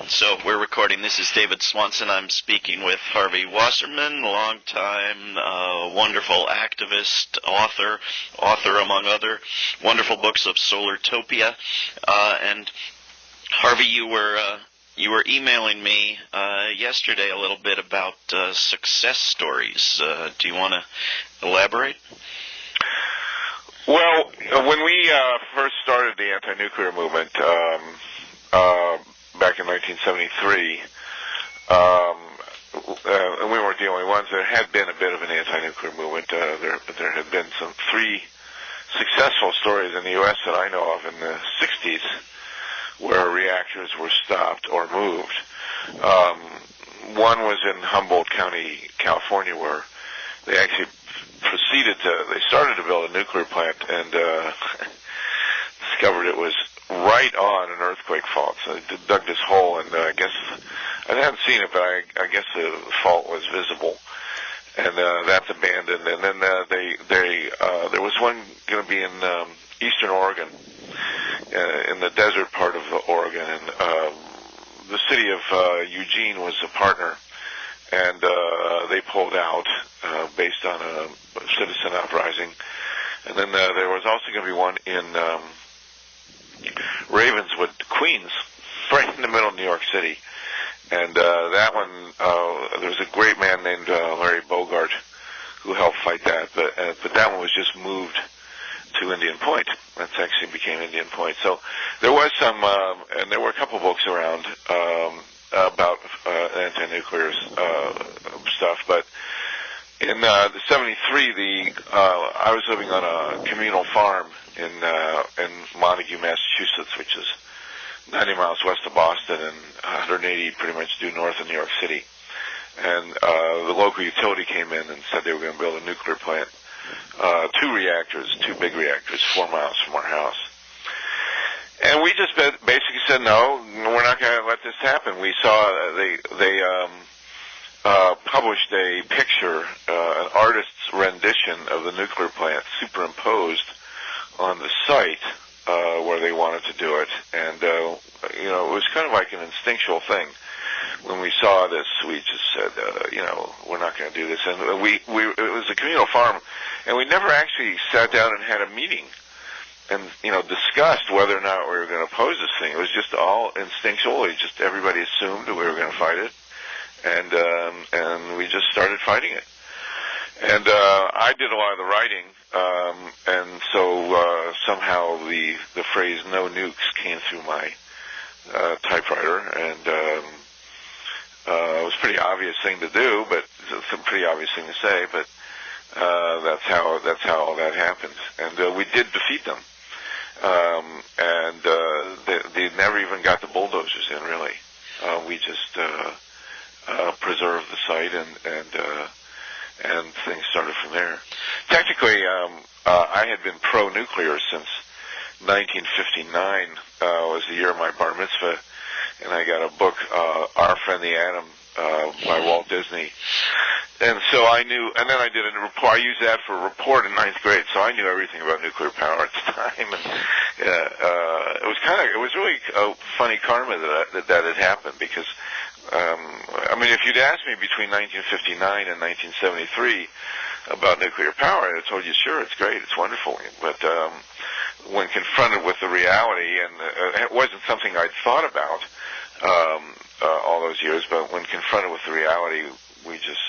So we're recording. This is David Swanson. I'm speaking with Harvey Wasserman, longtime wonderful activist, author among other wonderful books of Solartopia. And Harvey, you were emailing me yesterday a little bit about success stories. Do you want to elaborate? Well, when we first started the anti-nuclear movement back in 1973, and we weren't the only ones. There had been a bit of an anti-nuclear movement. There had been three successful stories in the U.S. that I know of in the 60s where reactors were stopped or moved. One was in Humboldt County, California, where they actually they started to build a nuclear plant and discovered it was right on an earthquake fault. So they dug this hole, and I guess I hadn't seen it, but I guess the fault was visible, and that's abandoned. And then there was one going to be in eastern Oregon, in the desert part of Oregon, and the city of Eugene was a partner, and they pulled out based on a citizen uprising. And then there was also going to be one in Ravenswood, Queens, right in the middle of New York City. And that one, there was a great man named Larry Bogart who helped fight that, but that one was just moved to Indian Point. That actually became Indian Point. So there was some, and there were a couple books around about anti-nuclear stuff, but in the 73, I was living on a communal farm in Montague, Massachusetts, which is 90 miles west of Boston and 180 pretty much due north of New York City. And the local utility came in and said they were going to build a nuclear plant, two big reactors, 4 miles from our house. And we just basically said, no, we're not going to let this happen. We saw they published a picture, an artist's rendition of the nuclear plant superimposed on the site where they wanted to do it. And, it was kind of like an instinctual thing. When we saw this, we just said, we're not going to do this. And it was a communal farm, and we never actually sat down and had a meeting and, discussed whether or not we were going to oppose this thing. It was just all instinctual. Everybody assumed that we were going to fight it. And we just started fighting it. And I did a lot of the writing, and so somehow the phrase "no nukes" came through my typewriter, and it was a pretty obvious thing to do, but it's a pretty obvious thing to say. But that's how all that happened, and we did defeat them. And they never even got the bulldozers in, really. We just preserved the site, and things started from there. Technically, I had been pro-nuclear since 1959 was the year of my bar mitzvah, and I got a book, Our Friend the Atom, by Walt Disney. And so I knew, and then I did a report. I used that for a report in 9th grade, so I knew everything about nuclear power at the time. And it was really a funny karma that had happened, because if you'd asked me between 1959 and 1973 about nuclear power, I'd have told you, sure, it's great, it's wonderful. But when confronted with the reality, and it wasn't something I'd thought about all those years, but when confronted with the reality, we just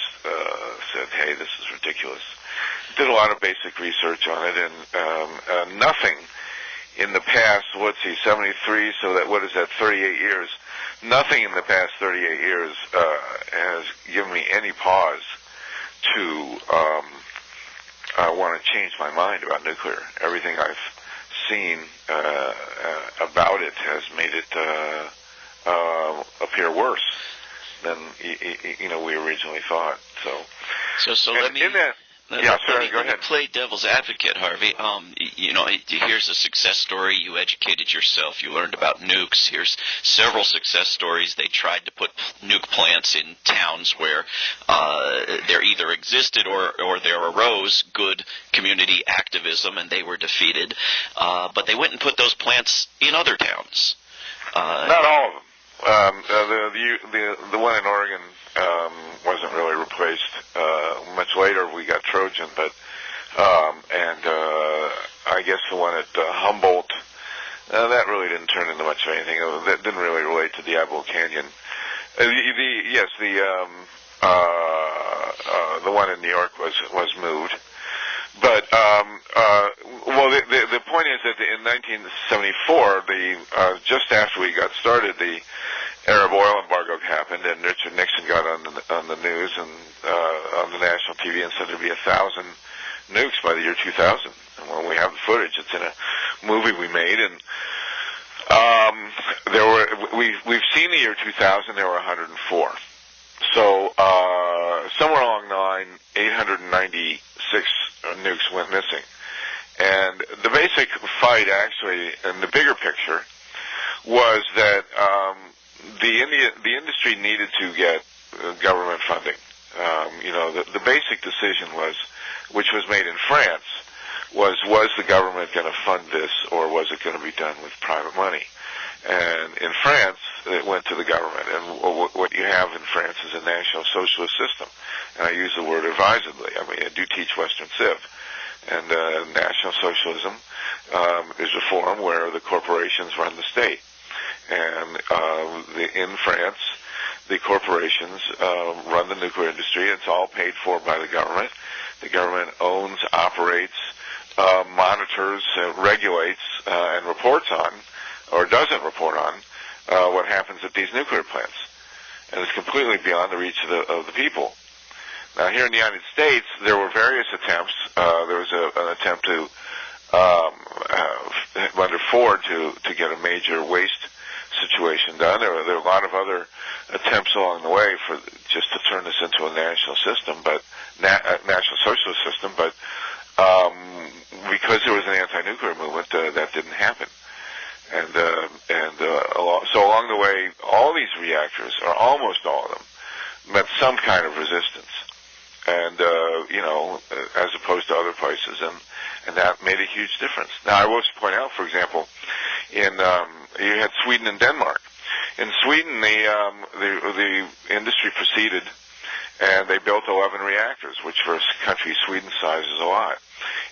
said, hey, this is ridiculous. Did a lot of basic research on it, and nothing in the past, 73, so what is that, 38 years, nothing in the past 38 years has given me any pause to want to change my mind about nuclear. Everything I've seen about it has made it appear worse than we originally thought. So let me... Go ahead. Let me play devil's advocate, Harvey. Here's a success story. You educated yourself. You learned about nukes. Here's several success stories. They tried to put nuke plants in towns where there either existed or there arose good community activism, and they were defeated. But they went and put those plants in other towns. Not all of them. the one in Oregon wasn't really replaced. Much later, we got Trojan, but I guess the one at Humboldt, that really didn't turn into much of anything. That didn't really relate to Diablo Canyon. The one in New York was moved. But the point is that in 1974, just after we got started, the Arab oil embargo happened, and Richard Nixon got on the news and on the national TV and said there'd be 1,000 nukes by the year 2000. And when we have the footage, it's in a movie we made, and we've seen the year 2000. There were 104. So somewhere along the line, 896 nukes went missing. And the basic fight, actually, in the bigger picture, was that the industry needed to get government funding. The basic decision which was made in France, was the government going to fund this, or was it going to be done with private money? And in France, it went to the government. And what you have in France is a national socialist system. And I use the word advisedly. I mean, I do teach Western Civ. And national socialism is a form where the corporations run the state. And in France, the corporations run the nuclear industry. It's all paid for by the government. The government owns, operates, monitors, regulates, and reports on, or doesn't report on, what happens at these nuclear plants. And it's completely beyond the reach of the people. Now, here in the United States, there were various attempts. There was an attempt to, under Ford, to get a major waste situation done. There were a lot of other attempts along the way just to turn this into a national system, but national socialist system. But because there was an anti-nuclear movement, that didn't happen. So along the way, all these reactors, or almost all of them, met some kind of resistance, and as opposed to other places, and that made a huge difference. Now, I will point out, for example, you had Sweden and Denmark. In Sweden, the industry proceeded, and they built 11 reactors, which for a country Sweden's size is a lot.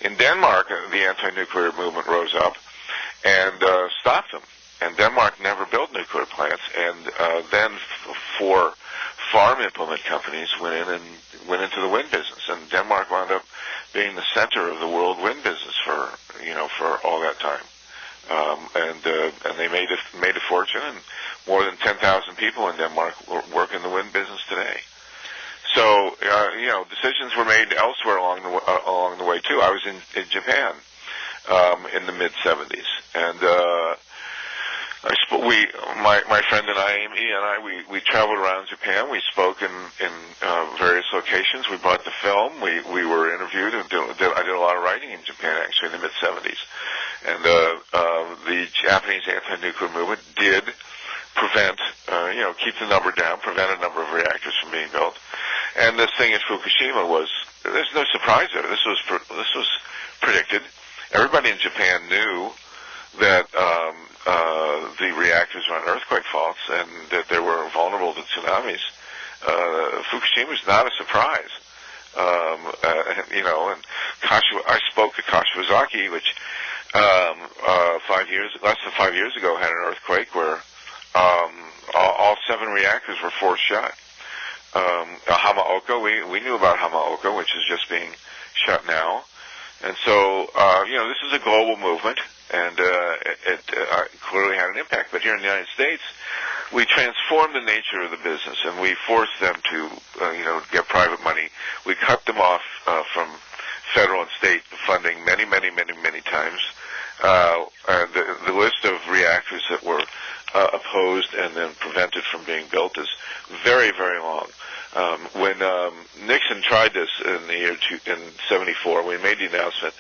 In Denmark, the anti-nuclear movement rose up and stopped them. And Denmark never built nuclear plants, and then four farm implement companies went into the wind business, and Denmark wound up being the center of the world wind business for all that time. And they made a fortune, and more than 10,000 people in Denmark work in the wind business today. So decisions were made elsewhere along the way too. I was in Japan in the mid '70s, and my friend and I, Amy, we traveled around Japan. We spoke in various locations. We bought the film. We were interviewed, and I did a lot of writing in Japan actually in the mid '70s. And the Japanese anti-nuclear movement did prevent, keep the number down, prevent a number of reactors from being built. And this thing at Fukushima there's no surprise there. This was predicted. Everybody in Japan knew that the reactors were on earthquake faults and that they were vulnerable to tsunamis. Fukushima is not a surprise. And I spoke at Kashiwazaki, which less than 5 years ago had an earthquake where all 7 reactors were forced shut. Hamaoka, we knew about Hamaoka, which is just being shut now. And so, this is a global movement, and it clearly had an impact. But here in the United States, we transformed the nature of the business, and we forced them to, get private money. We cut them off from federal and state funding many, many, many, many times. And the list of reactors that were opposed and then prevented from being built is very, very long. When Nixon tried this in '74, we made the announcement.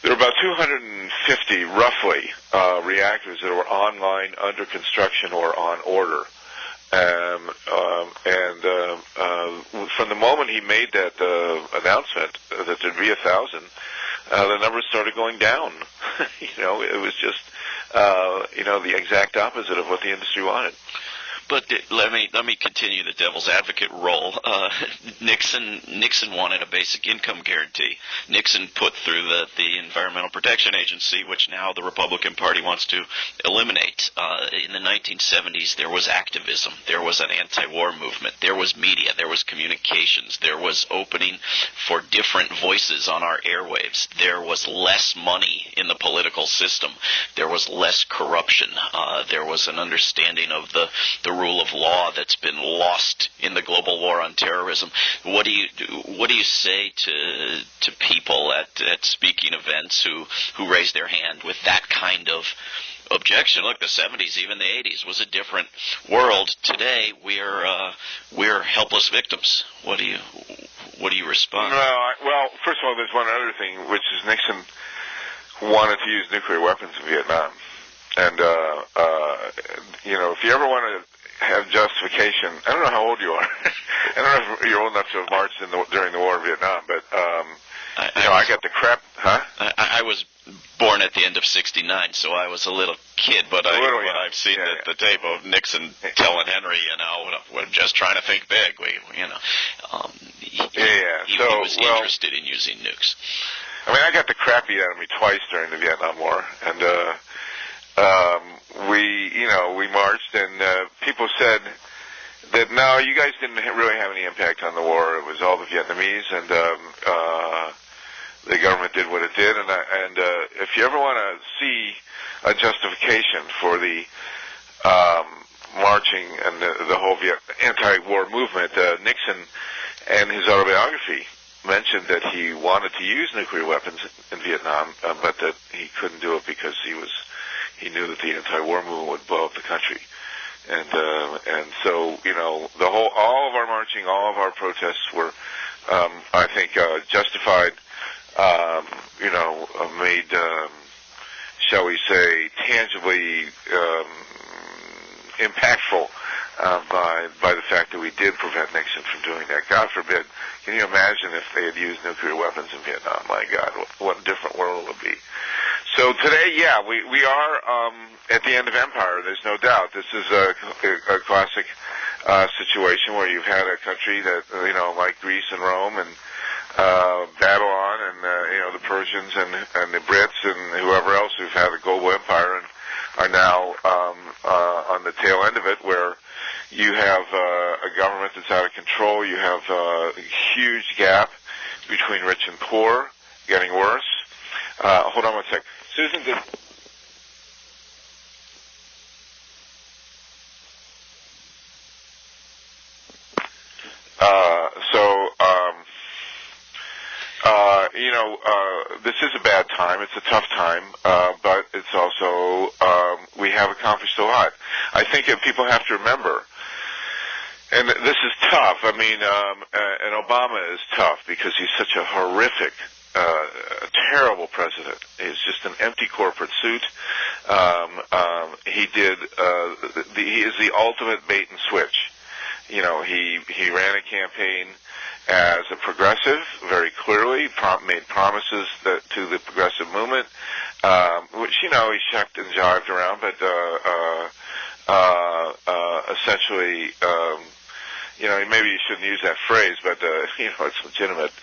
There were about 250, roughly, reactors that were online, under construction, or on order. From the moment he made that announcement that there'd be 1,000, the numbers started going down. It was just, the exact opposite of what the industry wanted. But let me continue the devil's advocate role. Nixon wanted a basic income guarantee. Nixon put through the Environmental Protection Agency, which now the Republican Party wants to eliminate. In the 1970s, there was activism. There was an anti-war movement. There was media. There was communications. There was opening for different voices on our airwaves. There was less money in the political system. There was less corruption. There was an understanding of the rule of law that's been lost in the global war on terrorism. What do you say to people at speaking events who raise their hand with that kind of objection? Look, the 70s, even the 80s, was a different world. Today, we're helpless victims. What do you respond? Well, first of all, there's one other thing, which is Nixon wanted to use nuclear weapons in Vietnam. And, if you ever want to have justification, I don't know how old you are. I don't know if you're old enough to have marched during the war in Vietnam, but, I got the crap, huh? I was born at the end of '69, so I was a little kid, but I've seen the tape of Nixon telling Henry, we're just trying to think big. He was interested in using nukes. I mean, I got the crap beat out of me twice during the Vietnam War, and we marched, and people said that no, you guys didn't really have any impact on the war. It was all the Vietnamese, and the government did what it did. And if you ever want to see a justification for the marching and the whole anti-war movement, Nixon and his autobiography mentioned that he wanted to use nuclear weapons in Vietnam, but that he couldn't do it because he knew that the anti-war movement would blow up the country. And so, all of our marching, all of our protests were, I think, justified, made, shall we say, tangibly impactful by the fact that we did prevent Nixon from doing that. God forbid. Can you imagine if they had used nuclear weapons in Vietnam? My God, what a different world it would be. So today, we are at the end of empire. There's no doubt. This is a classic situation where you've had a country that, like Greece and Rome and Babylon and the Persians and the Brits and whoever else who've had a global empire and are now on the tail end of it, where you have a government that's out of control. You have a huge gap between rich and poor, getting worse. Hold on one sec. Susan, this is a bad time. It's a tough time, but it's also, we have accomplished a lot. I think that people have to remember, and this is tough. I mean, and Obama is tough because he's such a horrific, terrible president. He's just an empty corporate suit. He is the ultimate bait and switch. He ran a campaign as a progressive, very clearly, made promises to the progressive movement, which, he shucked and jived around, but essentially, maybe you shouldn't use that phrase, but, it's legitimate,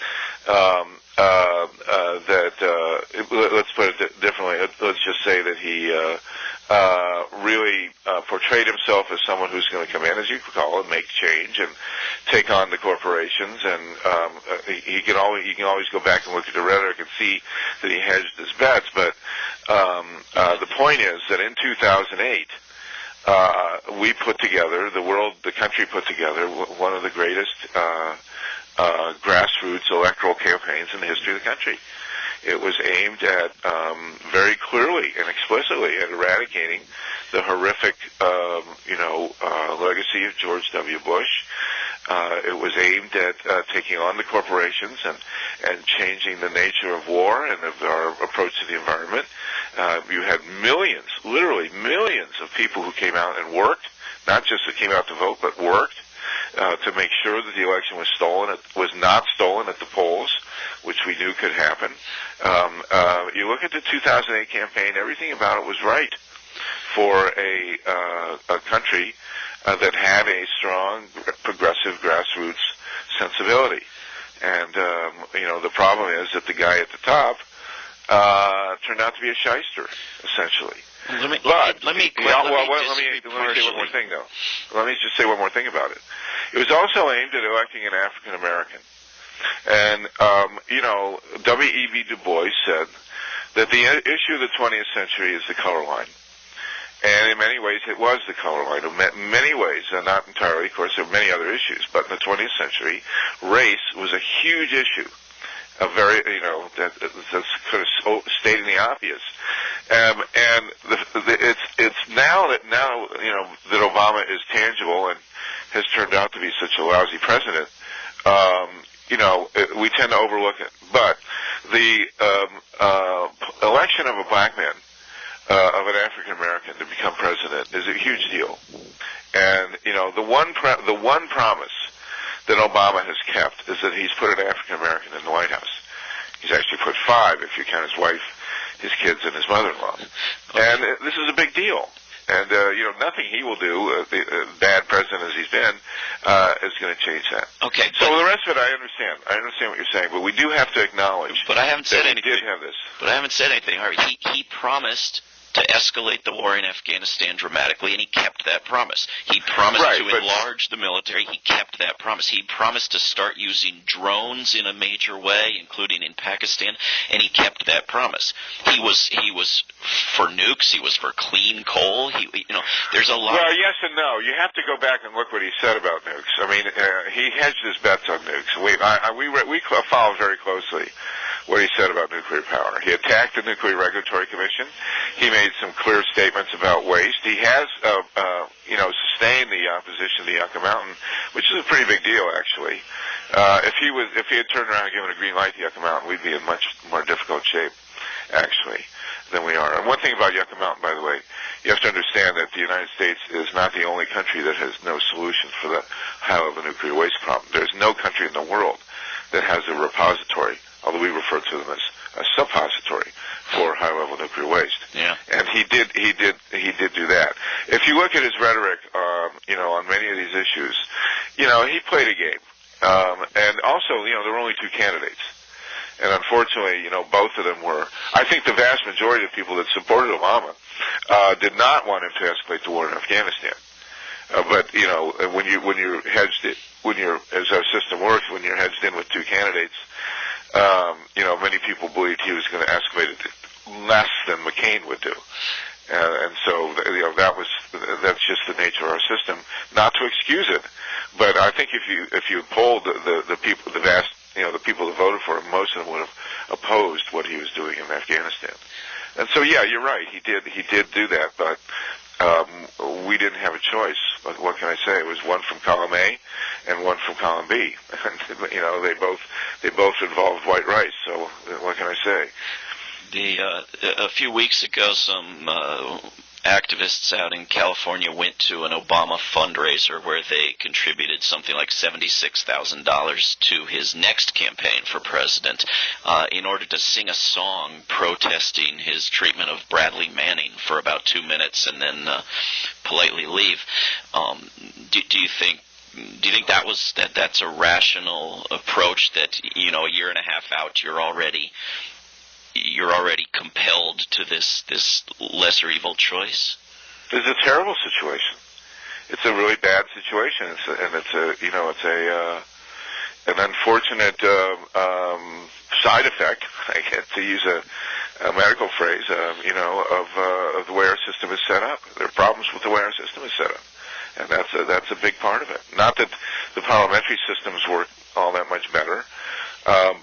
let's put it differently. Let's just say that he really portrayed himself as someone who's going to come in, as you call it, make change and take on the corporations. And you can always go back and look at the rhetoric and see that he hedged his bets. But the point is that in 2008, the country put together one of the greatest grassroots electoral campaigns in the history of the country. It was aimed at, very clearly and explicitly, at eradicating the horrific, legacy of George W. Bush. It was aimed at taking on the corporations and changing the nature of war and of our approach to the environment. You had millions, literally millions of people who came out and worked, not just that came out to vote, but worked to make sure that the election was not stolen at the polls, which we knew could happen. You look at the 2008 campaign, everything about it was right for a country that had a strong progressive grassroots sensibility. And, the problem is that the guy at the top turned out to be a shyster, essentially. Let me say one more thing, though. Let me just say one more thing about it. It was also aimed at electing an African American. And, W.E.B. Du Bois said that the issue of the 20th century is the color line. And in many ways, it was the color line. In many ways, not entirely, of course, there were many other issues, but in the 20th century, race was a huge issue. That's kind of stating the obvious. It's now that Obama is tangible and has turned out to be such a lousy president, we tend to overlook it. But the election of a black man, of an African American to become president is a huge deal. And the one promise that Obama has kept is that he's put an African American in the White House. He's actually put 5 if you count his wife, his kids, and his mother-in-law. And this is a big deal. And nothing he will do, bad president as he's been, is going to change that. Okay. So the rest of it, I understand. I understand what you're saying, but we do have to acknowledge. But I haven't said anything. He did have this. But I haven't said anything, Harvey. He promised to escalate the war in Afghanistan dramatically, and he kept that promise. He promised to enlarge the military. He kept that promise. He promised to start using drones in a major way, including in Pakistan, and he kept that promise. He was for nukes. He was for clean coal. There's a lot. Well, yes and no. You have to go back and look what he said about nukes. I mean, he hedged his bets on nukes. We followed very closely what he said about nuclear power. He attacked the Nuclear Regulatory Commission. He made some clear statements about waste. He has, sustained the opposition to Yucca Mountain, which is a pretty big deal, actually. If he had turned around and given a green light to Yucca Mountain, we'd be in much more difficult shape, actually, than we are. And one thing about Yucca Mountain, by the way, you have to understand that the United States is not the only country that has no solution for the high-level nuclear waste problem. There's no country in the world that has a repository, although we refer to them as a suppository for high-level nuclear waste. Yeah. And he did do that. If you look at his rhetoric, on many of these issues, he played a game. And also, there were only 2 candidates. And unfortunately, both of them were. I think the vast majority of people that supported Obama did not want him to escalate the war in Afghanistan. But when you're hedged, as our system works, when you're hedged in with 2 candidates, many people believed he was going to escalate it less than McCain would do. And so, that's just the nature of our system. Not to excuse it, but I think if you polled the people, the vast, the people that voted for him, most of them would have opposed what he was doing in Afghanistan. And so, yeah, you're right. He did do that, but we didn't have a choice. But what can I say? It was one from column A and one from column B. And, they both involved white rice. So what can I say? A few weeks ago, some activists out in California went to an Obama fundraiser where they contributed something like $76,000 to his next campaign for president in order to sing a song protesting his treatment of Bradley Manning for about 2 minutes and then politely leave. Do you think that's a rational approach, that a year and a half out you're already compelled to this lesser evil choice? It's a terrible situation. It's a really bad situation, an unfortunate side effect, I guess, to use a medical phrase, of the way our system is set up. There are problems with the way our system is set up, and that's a big part of it. Not that the parliamentary systems work all that much better.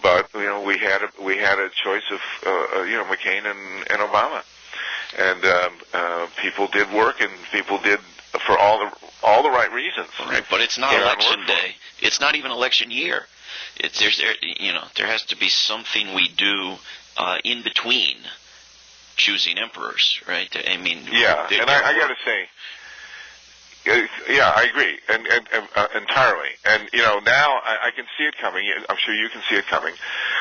But we had a choice of McCain and Obama, and people did work, and people did for all the right reasons. Right, but it's not election day. It's not even election year. There has to be something we do in between choosing emperors, right? I mean, yeah. And I got to say, Yeah, I agree, and entirely. And now I can see it coming. I'm sure you can see it coming.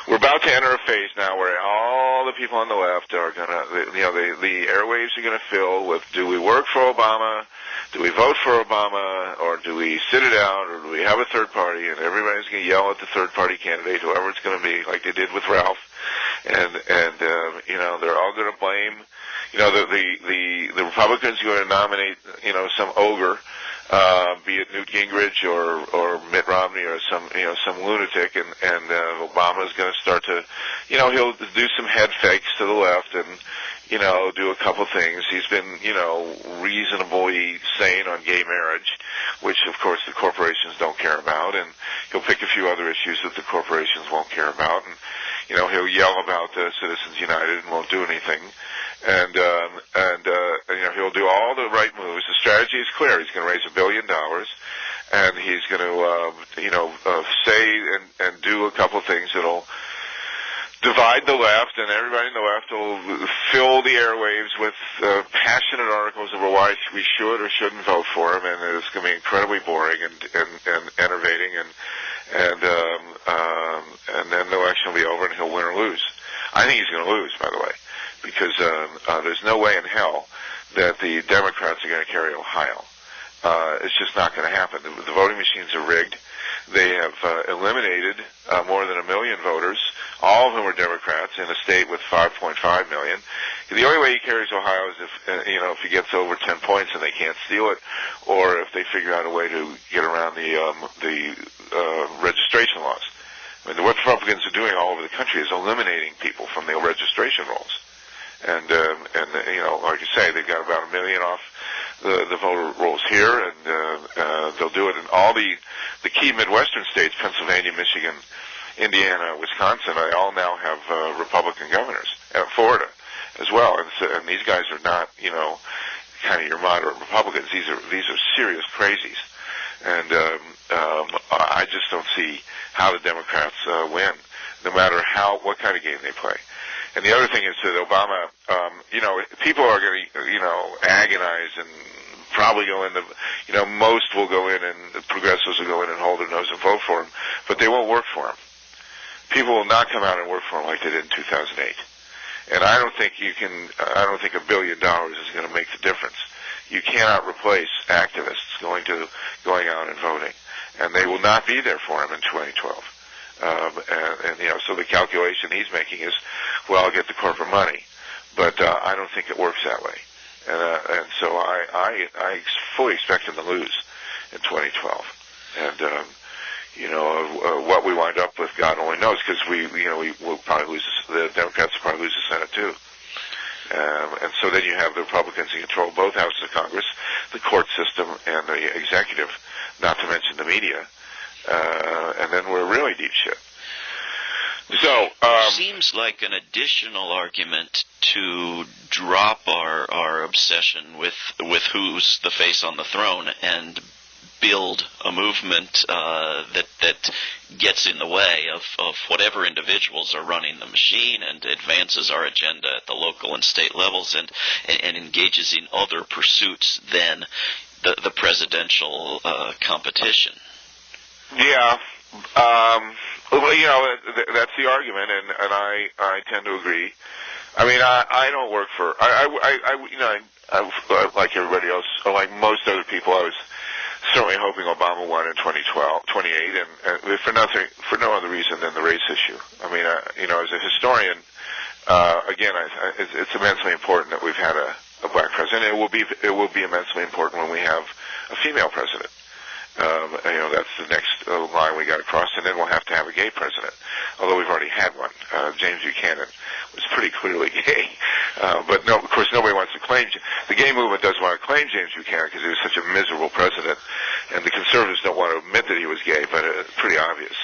We're about to enter a phase now where all the people on the left are gonna, the airwaves are gonna fill with: do we work for Obama? Do we vote for Obama? Or do we sit it out? Or do we have a third party? And everybody's gonna yell at the third party candidate, whoever it's gonna be, like they did with Ralph. And they're all gonna blame. The Republicans are going to nominate, some ogre, be it Newt Gingrich or Mitt Romney or some lunatic, and Obama's going to start to, he'll do some head fakes to the left and, do a couple things. He's been, reasonably sane on gay marriage, which of course the corporations don't care about, and he'll pick a few other issues that the corporations won't care about, and, he'll yell about Citizens United and won't do anything. And he'll do all the right moves. The strategy is clear. He's going to raise $1 billion, and he's going to, say and do a couple things that'll divide the left, and everybody in the left will fill the airwaves with passionate articles over why we should or shouldn't vote for him, and it's going to be incredibly boring and enervating, and then the election will be over, and he'll win or lose. I think he's going to lose, by the way, because there's no way in hell that the Democrats are going to carry Ohio. It's just not going to happen. The voting machines are rigged. They have eliminated more than 1 million voters, all of whom are Democrats, in a state with 5.5 million. The only way he carries Ohio is if he gets over 10 points and they can't steal it, or if they figure out a way to get around the registration laws. I mean, what the Republicans are doing all over the country is eliminating people from the registration rolls. And like you say, they've got about 1 million off the voter rolls here, and they'll do it in all the key Midwestern states: Pennsylvania, Michigan, Indiana, Wisconsin. They all now have Republican governors. Florida as well. And these guys are not, kind of your moderate Republicans. These are serious crazies. And I just don't see how the Democrats win, no matter what kind of game they play. And the other thing is that Obama, people are going to, agonize and probably go in most will go in, and the progressives will go in and hold their nose and vote for him, but they won't work for him. People will not come out and work for him like they did in 2008. And I don't think $1 billion is going to make the difference. You cannot replace activists going out and voting. And they will not be there for him in 2012. So the calculation he's making is, well, I'll get the corporate money, but I don't think it works that way. And so I fully expect him to lose in 2012. And what we wind up with, God only knows, because we'll probably lose. The Democrats will probably lose the Senate too. And so then you have the Republicans in control both houses of Congress, the court system, and the executive, not to mention the media. And then we're really deep shit. So seems like an additional argument to drop our obsession with who's the face on the throne and build a movement that gets in the way of whatever individuals are running the machine and advances our agenda at the local and state levels and engages in other pursuits than the presidential competition. Yeah. That's the argument, and I tend to agree. I mean, I don't work for, I like everybody else, like most other people, I was certainly hoping Obama won in 28, and for no other reason than the race issue. I mean, as a historian, again, it's immensely important that we've had a black president. It will be immensely important when we have a female president. That's the next line we got to cross, and then we'll have to have a gay president. Although we've already had one. James Buchanan was pretty clearly gay, but no, of course, nobody wants to claim. The gay movement doesn't want to claim James Buchanan because he was such a miserable president, and the conservatives don't want to admit that he was gay, but it's pretty obvious.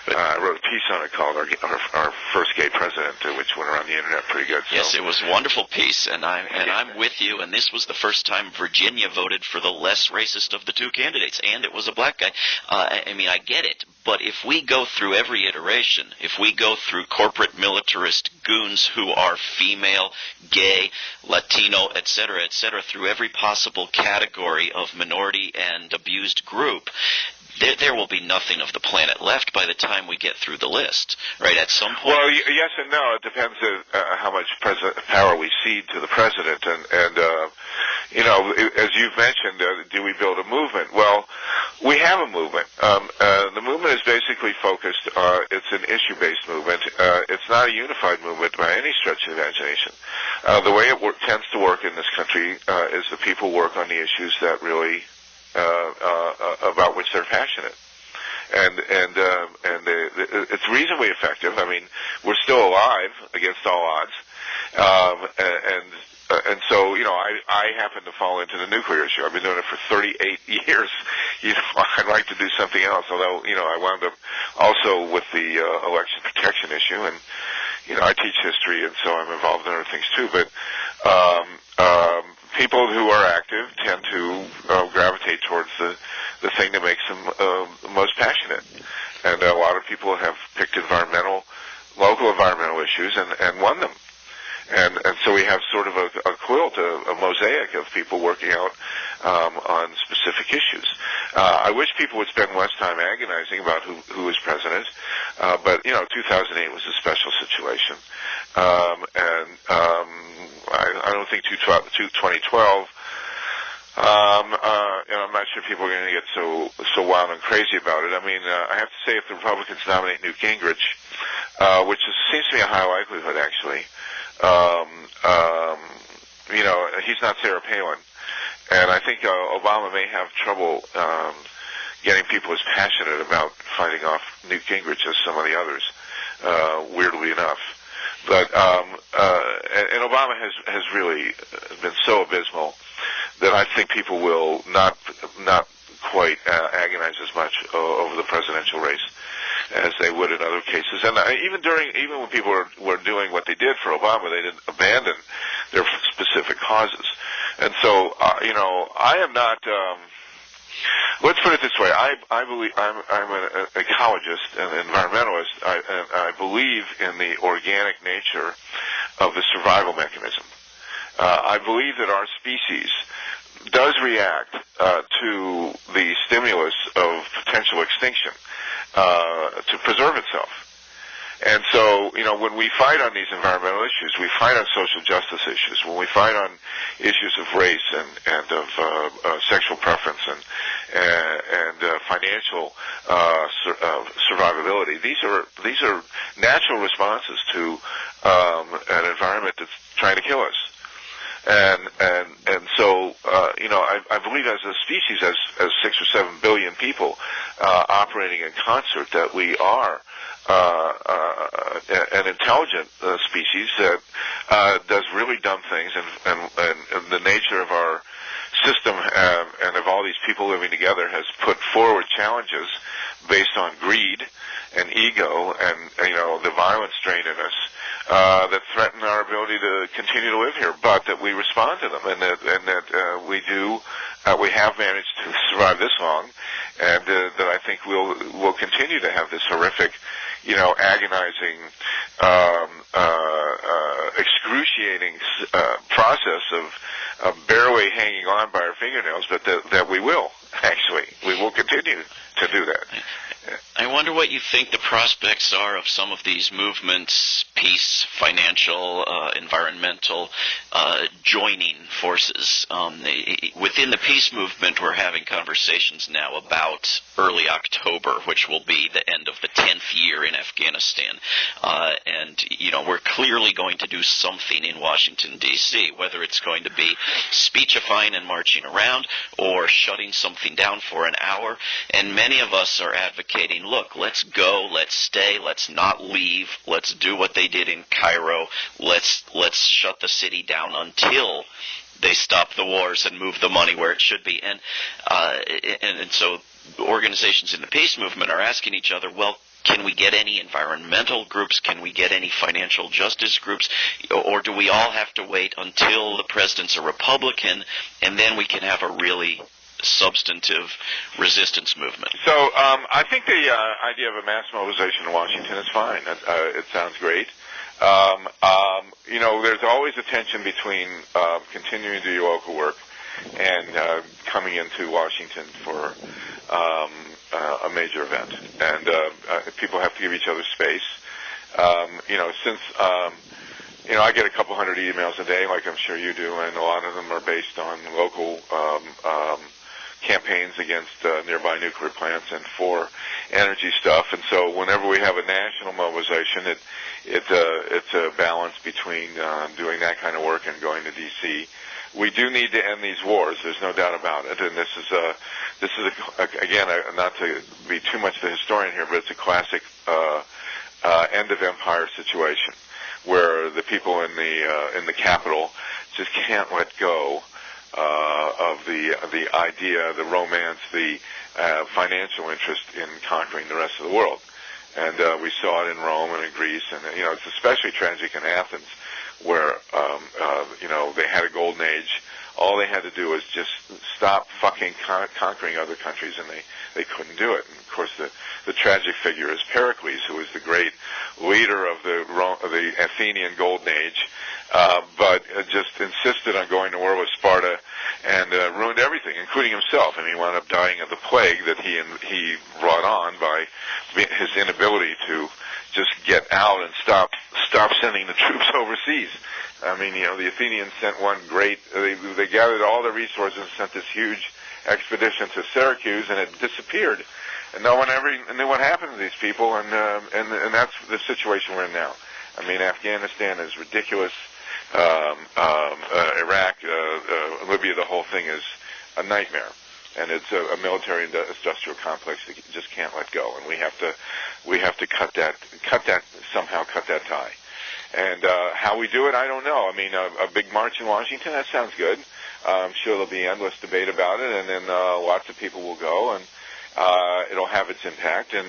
I wrote a piece on it called "Our First Gay President," which went around the internet pretty good. So. Yes, it was a wonderful piece, and I'm with you. And this was the first time Virginia voted for the less racist of the two candidates, and it was a black guy. I mean, I get it, but if we go through every iteration, if we go through corporate militarist goons who are female, gay, Latino, etc., through every possible category of minority and abused group, there will be nothing of the planet left by the time we get through the list, right? At some point. Well, yes and no. It depends how much power we cede to the president, and as you've mentioned, do we build a movement? Well, we have a movement. The movement is basically focused. It's an issue-based movement. It's not a unified movement by any stretch of the imagination. The way it tends to work in this country is the people work on the issues that really. About which they're passionate, and it's reasonably effective. I mean, we're still alive against all odds, and so I happen to fall into the nuclear issue. I've been doing it for 38 years. I'd like to do something else. Although I wound up also with the election protection issue, and I teach history, and so I'm involved in other things too. But people who are active tend to gravitate towards the thing that makes them most passionate. And a lot of people have picked local environmental issues and won them. And so we have sort of a quilt, a mosaic of people working out on specific issues. I wish people would spend less time agonizing about who is president, but 2008 was a special situation, and I don't think 2012. I'm not sure people are going to get so wild and crazy about it. I mean, I have to say, if the Republicans nominate Newt Gingrich, which seems to be a high likelihood, actually. He's not Sarah Palin, and I think Obama may have trouble getting people as passionate about fighting off Newt Gingrich as some of the others. Weirdly enough, but and Obama has really been so abysmal that I think people will not quite agonize as much over the presidential race as they would in other cases. And even when people were doing what they did for Obama, they didn't abandon their specific causes. And so, I am not. Let's put it this way: I believe I'm an ecologist and an environmentalist. I believe in the organic nature of the survival mechanism. I believe that our species does react to the stimulus of potential extinction to preserve itself. And so, when we fight on these environmental issues, we fight on social justice issues, when we fight on issues of race and of sexual preference and financial survivability, these are natural responses to an environment that's trying to kill us. And so, I believe as a species, as 6 or 7 billion people operating in concert, that we are an intelligent species that does really dumb things, and the nature of our system and of all these people living together has put forward challenges based on greed and ego and the violent strain in us that threaten our ability to continue to live here, but that we respond to them, and that we have managed to survive this long, and that I think we'll continue to have this horrific, agonizing, excruciating process of barely hanging on by our fingernails, but that we will continue to do that. I wonder what you think the prospects are of some of these movements, peace, financial, environmental, joining forces. Within the peace movement, we're having conversations now about early October, which will be the end of the 10th year in Afghanistan. And we're clearly going to do something in Washington, D.C., whether it's going to be speechifying and marching around or shutting something down for an hour. And many of us are advocating, look, let's go, let's stay, let's not leave, let's do what they did in Cairo, let's shut the city down until they stop the wars and move the money where it should be. And so organizations in the peace movement are asking each other, well, Can we get any environmental groups? Can we get any financial justice groups? Or do we all have to wait until the president's a Republican, and then we can have a really substantive resistance movement? So I think the idea of a mass mobilization in Washington is fine. It sounds great. There's always a tension between continuing to do your local work and coming into Washington for a major event. And people have to give each other space. Since I get a couple hundred emails a day, like I'm sure you do, and a lot of them are based on local campaigns against nearby nuclear plants and for energy stuff. And so whenever we have a national mobilization, it's a balance between doing that kind of work and going to D.C. We do need to end these wars. There's no doubt about it. And this is again, not to be too much the historian here, but it's a classic end of empire situation where the people in the Capitol just can't let go of the idea, the romance, the financial interest in conquering the rest of the world. And we saw it in Rome and in Greece, and it's especially tragic in Athens, where they had a golden age. All they had to do was just stop fucking conquering other countries, and they couldn't do it. And of course, the tragic figure is Pericles, who was the great leader of the Athenian golden age, but just insisted on going to war with Sparta and ruined everything, including himself. And he wound up dying of the plague that he brought on by his inability to just get out and stop sending the troops overseas. I mean, the Athenians sent one great. They gathered all their resources and sent this huge expedition to Syracuse, and it disappeared. And no one ever knew what happened to these people, and that's the situation we're in now. I mean, Afghanistan is ridiculous. Iraq, Libya, the whole thing is a nightmare, and it's a military industrial complex that just can't let go. And we have to cut that tie. And how we do it, I don't know. I mean, a big march in Washington, that sounds good. I'm sure there'll be endless debate about it, and then lots of people will go, and it'll have its impact. And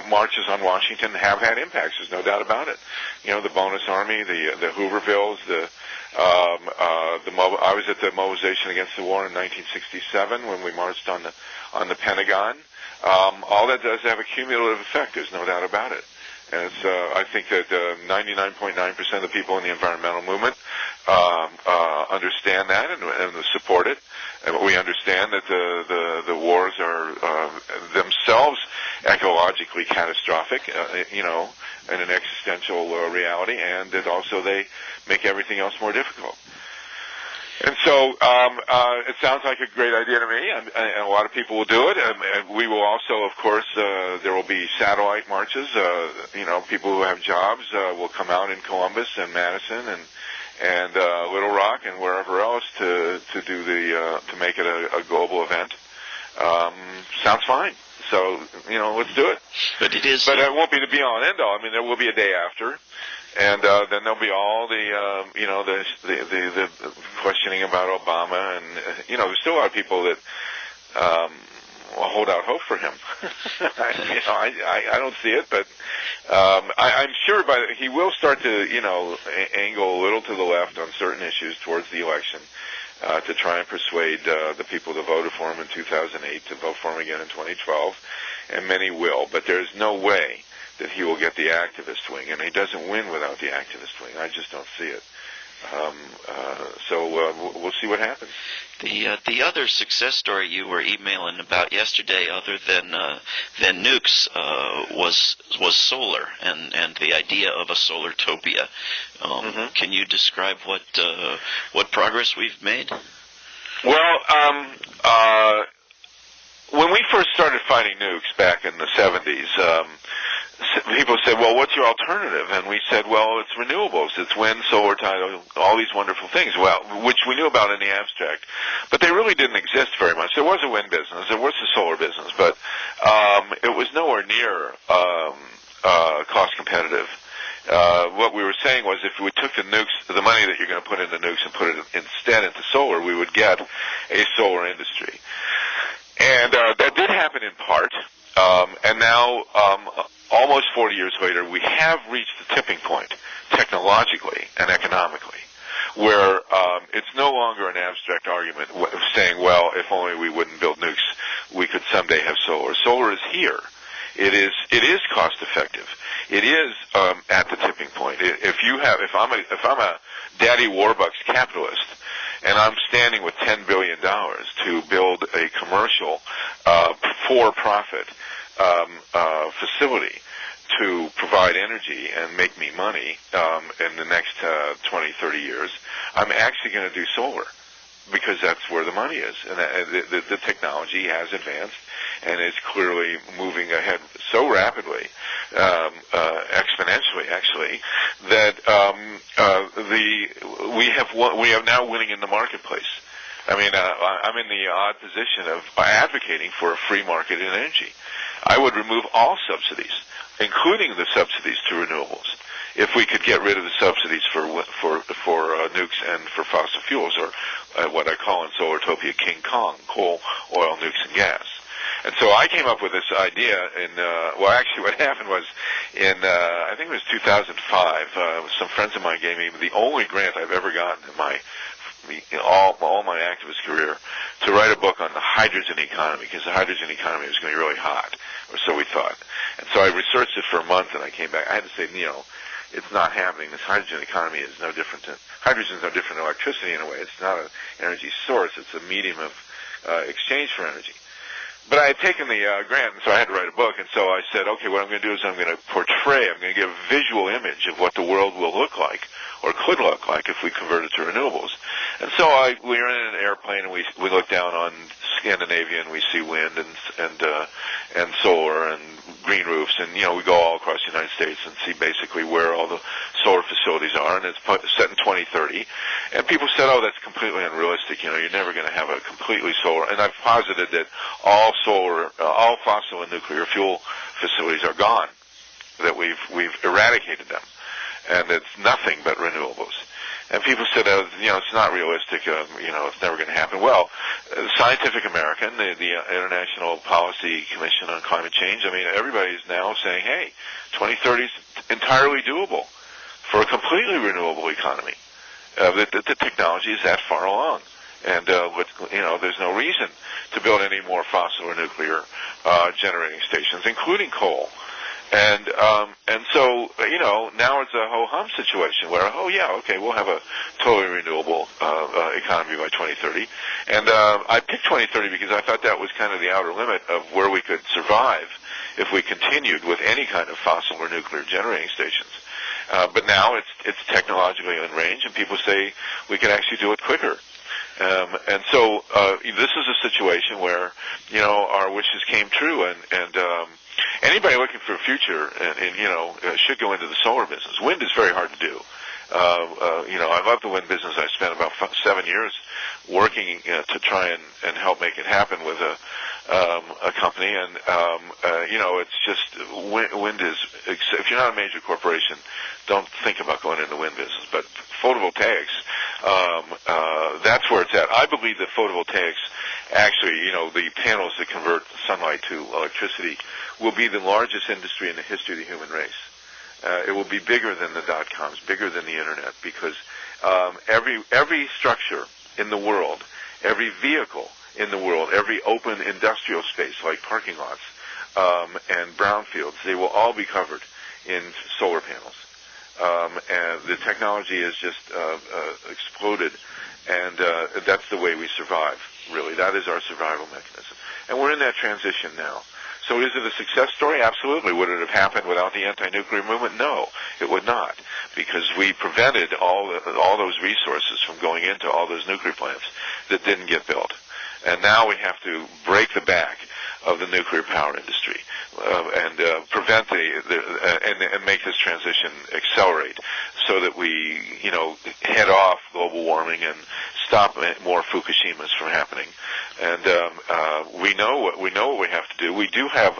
marches on Washington have had impacts. There's no doubt about it. The Bonus Army, the Hoovervilles, I was at the mobilization against the war in 1967 when we marched on the Pentagon. All that does have a cumulative effect. There's no doubt about it. And I think that 99.9% of the people in the environmental movement understand that and support it. And we understand that the wars are themselves ecologically catastrophic, in an existential reality, and that also they make everything else more difficult. And so it sounds like a great idea to me, and a lot of people will do it. And we will also, of course, there will be satellite marches. People who have jobs will come out in Columbus and Madison and Little Rock and wherever else to make it a global event. Sounds fine. So let's do it. But it is. But it won't be the be all and end all. I mean, there will be a day after. And then there'll be all the questioning about Obama, and there's still a lot of people that will hold out hope for him. I don't see it, but I'm sure he will start to angle a little to the left on certain issues towards the election to try and persuade the people that voted for him in 2008 to vote for him again in 2012, and many will. But there's no way that he will get the activist wing, and he doesn't win without the activist wing. I just don't see it. So we'll see what happens. The other success story you were emailing about yesterday, other than nukes, was solar and the idea of a solartopia. Can you describe what progress we've made? Well, when we first started fighting nukes back in the 70s, people said, well, what's your alternative? And we said, well, it's renewables. It's wind, solar, tidal, all these wonderful things, which we knew about in the abstract. But they really didn't exist very much. There was a wind business. There was a solar business. But it was nowhere near cost competitive. What we were saying was if we took the nukes, the money that you're going to put into nukes and put it instead into solar, we would get a solar industry. And that did happen in part. And now almost 40 years later, we have reached the tipping point technologically and economically, where it's no longer an abstract argument saying, well, if only we wouldn't build nukes, we could someday have solar. Solar is here. It is cost effective. It is at the tipping point. If I'm a daddy Warbucks capitalist, and I'm standing with $10 billion to build a commercial, for-profit facility to provide energy and make me money in the next 20, 30 years, I'm actually going to do solar because that's where the money is. And the technology has advanced, and it's clearly moving ahead so rapidly, exponentially actually, that we have now winning in the marketplace. I mean, I'm in the odd position of advocating for a free market in energy. I would remove all subsidies, including the subsidies to renewables, if we could get rid of the subsidies for nukes and for fossil fuels, or what I call in Solartopia King Kong, coal, oil, nukes, and gas. And so I came up with this idea actually what happened was I think it was 2005, some friends of mine gave me the only grant I've ever gotten in all my activist career to write a book on the hydrogen economy, because the hydrogen economy was going to be really hot, or so we thought. And so I researched it for a month, and I came back. I had to say, it's not happening. This hydrogen economy is no different hydrogen is no different than electricity in a way. It's not an energy source. It's a medium of exchange for energy. But I had taken the grant, and so I had to write a book, and so I said, okay, what I'm going to do is I'm going to give a visual image of what the world will look like, or could look like, if we converted to renewables. And so we were in an airplane, and we look down on Scandinavia, and we see wind and solar and green roofs, and we go all across the United States and see basically where all the solar facilities are, and it's set in 2030. And people said, oh, that's completely unrealistic. You're never going to have a completely solar. And I've posited that all fossil and nuclear fuel facilities are gone, that we've eradicated them, and it's nothing but renewables. And people said, it's not realistic, it's never going to happen. Well, Scientific American, the International Policy Commission on Climate Change, everybody's now saying, hey, 2030 is entirely doable for a completely renewable economy. The technology is that far along. And, there's no reason to build any more fossil or nuclear generating stations, including coal. And so, now it's a ho-hum situation where, we'll have a totally renewable economy by 2030. And I picked 2030 because I thought that was kind of the outer limit of where we could survive if we continued with any kind of fossil or nuclear generating stations. But now it's technologically in range, and people say we can actually do it quicker. And so this is a situation where, our wishes came true, and anybody looking for a future should go into the solar business. Wind is very hard to do. I love the wind business. I spent about 7 years working to try and help make it happen with a company, and it's just wind is. If you're not a major corporation, don't think about going into the wind business. But photovoltaics, that's where it's at. I believe that photovoltaics, actually, the panels that convert sunlight to electricity, will be the largest industry in the history of the human race. It will be bigger than the dot-coms, bigger than the internet, because every structure in the world, every vehicle in the world, every open industrial space like parking lots and brownfields, they will all be covered in solar panels. And the technology has just exploded, and that's the way we survive, really. That is our survival mechanism. And we're in that transition now. So is it a success story? Absolutely. Would it have happened without the anti-nuclear movement? No, it would not, because we prevented all those resources from going into all those nuclear plants that didn't get built. And now we have to break the back of the nuclear power industry and prevent and make this transition accelerate, so that we head off global warming and stop more Fukushimas from happening. And we know what we have to do.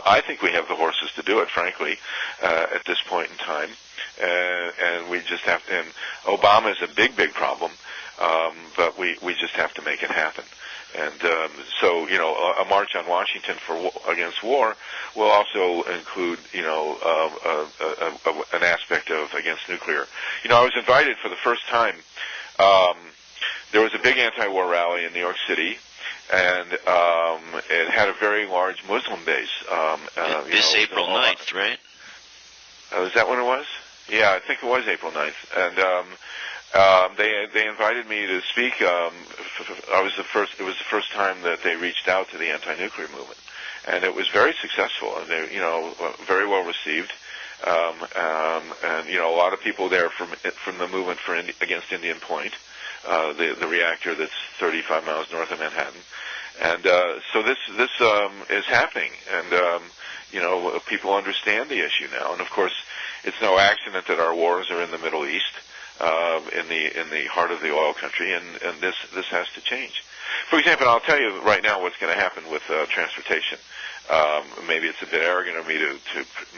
I think we have the horses to do it, frankly, at this point in time. And we just have to. And Obama is a big problem, but we just have to make it happen. And so, a march on Washington against war will also include, an aspect of against nuclear. I was invited for the first time. There was a big anti-war rally in New York City, and it had a very large Muslim base. This April 9th, right? Is that when it was? Yeah, I think it was April 9th. And they invited me to speak. It was the first time that they reached out to the anti-nuclear movement, and it was very successful. And they, very well received. And a lot of people there from the movement against Indian Point, the reactor that's 35 miles north of Manhattan. And so this is happening, and people understand the issue now. And of course, it's no accident that our wars are in the Middle East, in the heart of the oil country, and this has to change. For example, I'll tell you right now what's going to happen with transportation. Maybe it's a bit arrogant of me to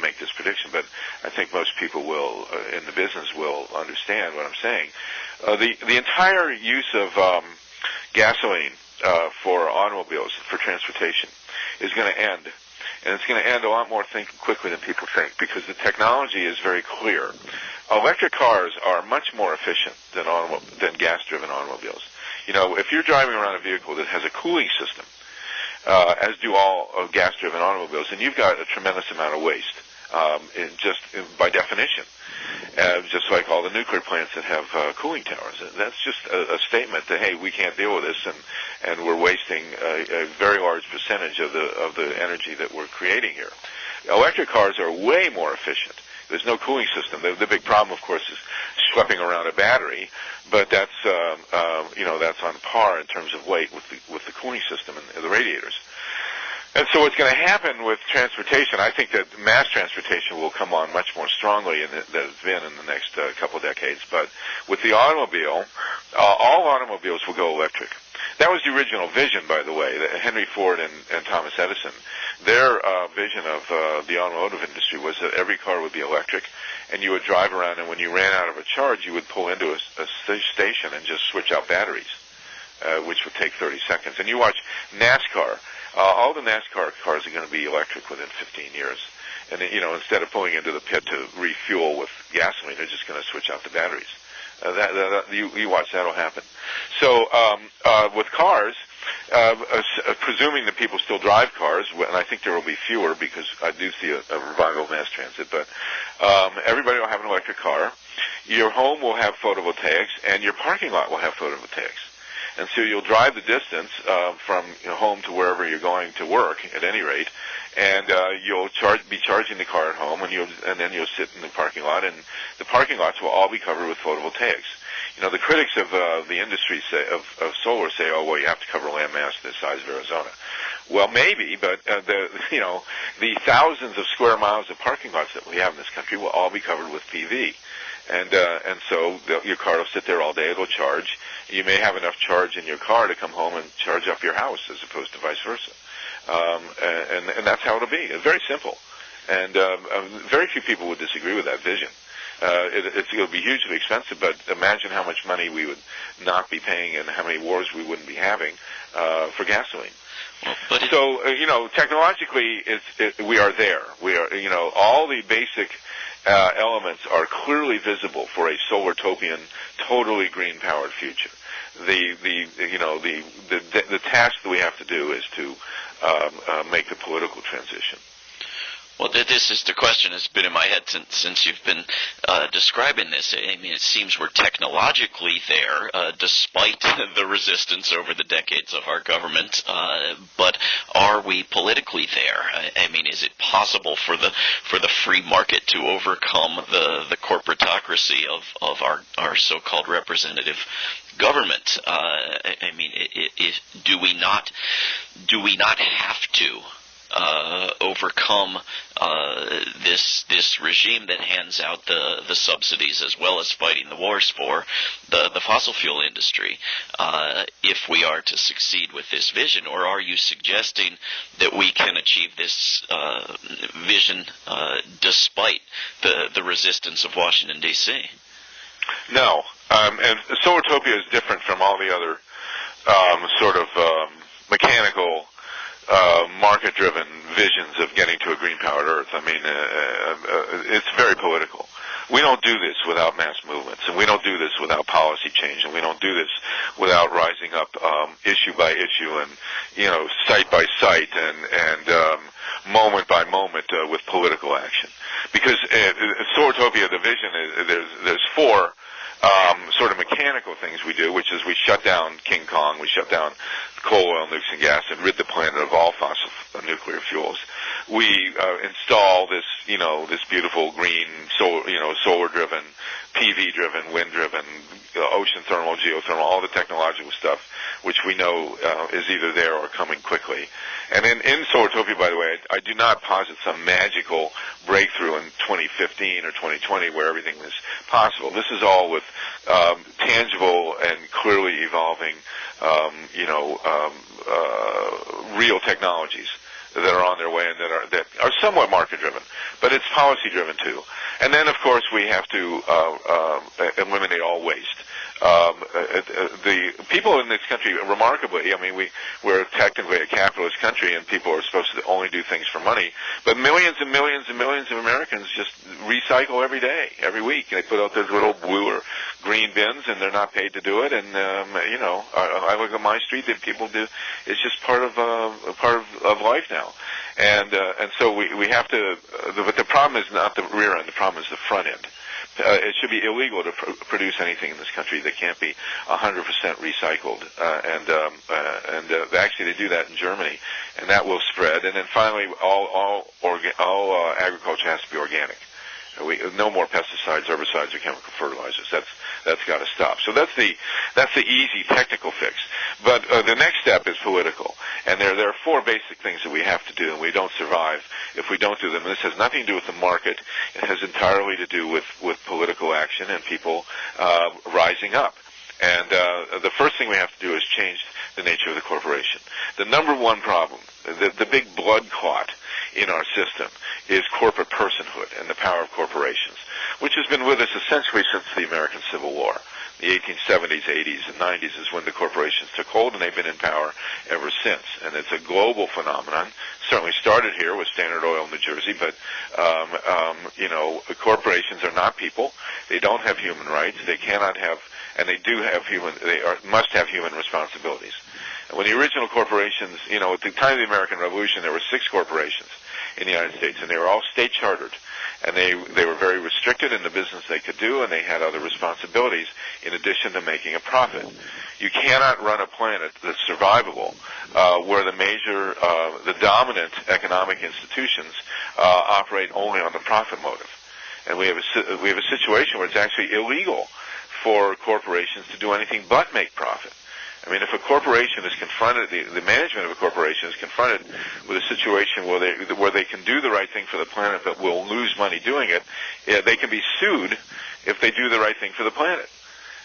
make this prediction, but I think most people will in the business will understand what I'm saying. The entire use of gasoline for automobiles, for transportation, is going to end. And it's going to end a lot more quickly than people think, because the technology is very clear. Electric cars are much more efficient than gas-driven automobiles. If you're driving around a vehicle that has a cooling system, as do all gas-driven automobiles, and you've got a tremendous amount of waste, by definition, just like all the nuclear plants that have cooling towers. That's just a statement that, hey, we can't deal with this, and we're wasting a very large percentage of the energy that we're creating here. Electric cars are way more efficient. There's no cooling system. The big problem, of course, is schlepping around a battery, but that's on par in terms of weight with the cooling system and the radiators. And so what's going to happen with transportation, I think that mass transportation will come on much more strongly than it's been in the next couple of decades. But with the automobile, all automobiles will go electric. That was the original vision, by the way, that Henry Ford and Thomas Edison. Their vision of the automotive industry was that every car would be electric, and you would drive around, and when you ran out of a charge, you would pull into a station and just switch out batteries, which would take 30 seconds. And you watch NASCAR. All the NASCAR cars are going to be electric within 15 years. And, instead of pulling into the pit to refuel with gasoline, they're just going to switch out the batteries. You watch, that'll happen. So with cars, presuming that people still drive cars, and I think there will be fewer because I do see a revival of mass transit, but everybody will have an electric car. Your home will have photovoltaics, and your parking lot will have photovoltaics. And so you'll drive the distance from home to wherever you're going to work, at any rate, and you'll be charging the car at home, and then you'll sit in the parking lot, and the parking lots will all be covered with photovoltaics. The critics of the industry of solar say, oh, well, you have to cover land mass the size of Arizona. Well, maybe, but the thousands of square miles of parking lots that we have in this country will all be covered with PV. And so your car will sit there all day. It'll charge. You may have enough charge in your car to come home and charge up your house, as opposed to vice versa. And that's how it'll be. It's very simple. And very few people would disagree with that vision. It'll be hugely expensive, but imagine how much money we would not be paying and how many wars we wouldn't be having for gasoline. So, technologically, we are there. We are, all the basic elements are clearly visible for a solar-topian, totally green-powered future. The task that we have to do is to make the political transition. Well, this is the question that's been in my head since you've been describing this. I mean, it seems we're technologically there, despite the resistance over the decades of our government. But are we politically there? I mean, is it possible for the free market to overcome the corporatocracy of our so-called representative government? I mean, do we not have to overcome this regime that hands out the subsidies as well as fighting the wars for the fossil fuel industry, if we are to succeed with this vision? Or are you suggesting that we can achieve this vision despite the resistance of Washington, D.C.? No. And Solartopia is different from all the other mechanical, market-driven visions of getting to a green-powered Earth. I mean, it's very political. We don't do this without mass movements, and we don't do this without policy change, and we don't do this without rising up issue by issue and, site by site and moment by moment with political action. Because Solartopia, the vision is there's four sort of mechanical things we do, which is we shut down King Kong, we shut down coal, oil, nukes, and gas, and rid the planet of all fossil nuclear fuels. We install this, this beautiful green, solar-driven, PV-driven, wind-driven, ocean thermal, geothermal, all the technological stuff, which we know is either there or coming quickly. And in Solartopia, by the way, I do not posit some magical breakthrough in 2015 or 2020 where everything is possible. This is all with tangible and clearly evolving, real technologies that are on their way and that are somewhat market-driven, but it's policy-driven too. And then, of course, we have to eliminate all waste. The people in this country, remarkably, I mean, we're technically a capitalist country, and people are supposed to only do things for money. But millions and millions and millions of Americans just recycle every day, every week. They put out those little blue or green bins, and they're not paid to do it. And I look at my street that people do. It's just part of life now. And so we have to. But the problem is not the rear end. The problem is the front end. It should be illegal to produce anything in this country that can't be 100% recycled, and actually they do that in Germany, and that will spread. And then finally, all agriculture has to be organic. No more pesticides, herbicides, or chemical fertilizers. That's got to stop. So that's the easy technical fix. But the next step is political, and there are four basic things that we have to do, and we don't survive if we don't do them. And this has nothing to do with the market. It has entirely to do with political action and people rising up. And the first thing we have to do is change the nature of the corporation. The number one problem, the big blood clot in our system, is corporate personhood and the power of corporations, which has been with us essentially since the American Civil War. The 1870s, 80s, and 90s is when the corporations took hold, and they've been in power ever since. And it's a global phenomenon. Certainly started here with Standard Oil in New Jersey, but corporations are not people. They don't have human rights. They cannot have, and they do have must have human responsibilities. And when the original corporations, at the time of the American Revolution, there were 6 corporations in the United States, and they were all state chartered. And they were very restricted in the business they could do, and they had other responsibilities in addition to making a profit. You cannot run a planet that's survivable where the dominant economic institutions operate only on the profit motive. And we have a situation where it's actually illegal for corporations to do anything but make profit. I mean, if a corporation is confronted, the management of a corporation is confronted with a situation where they can do the right thing for the planet but will lose money doing it, they can be sued if they do the right thing for the planet.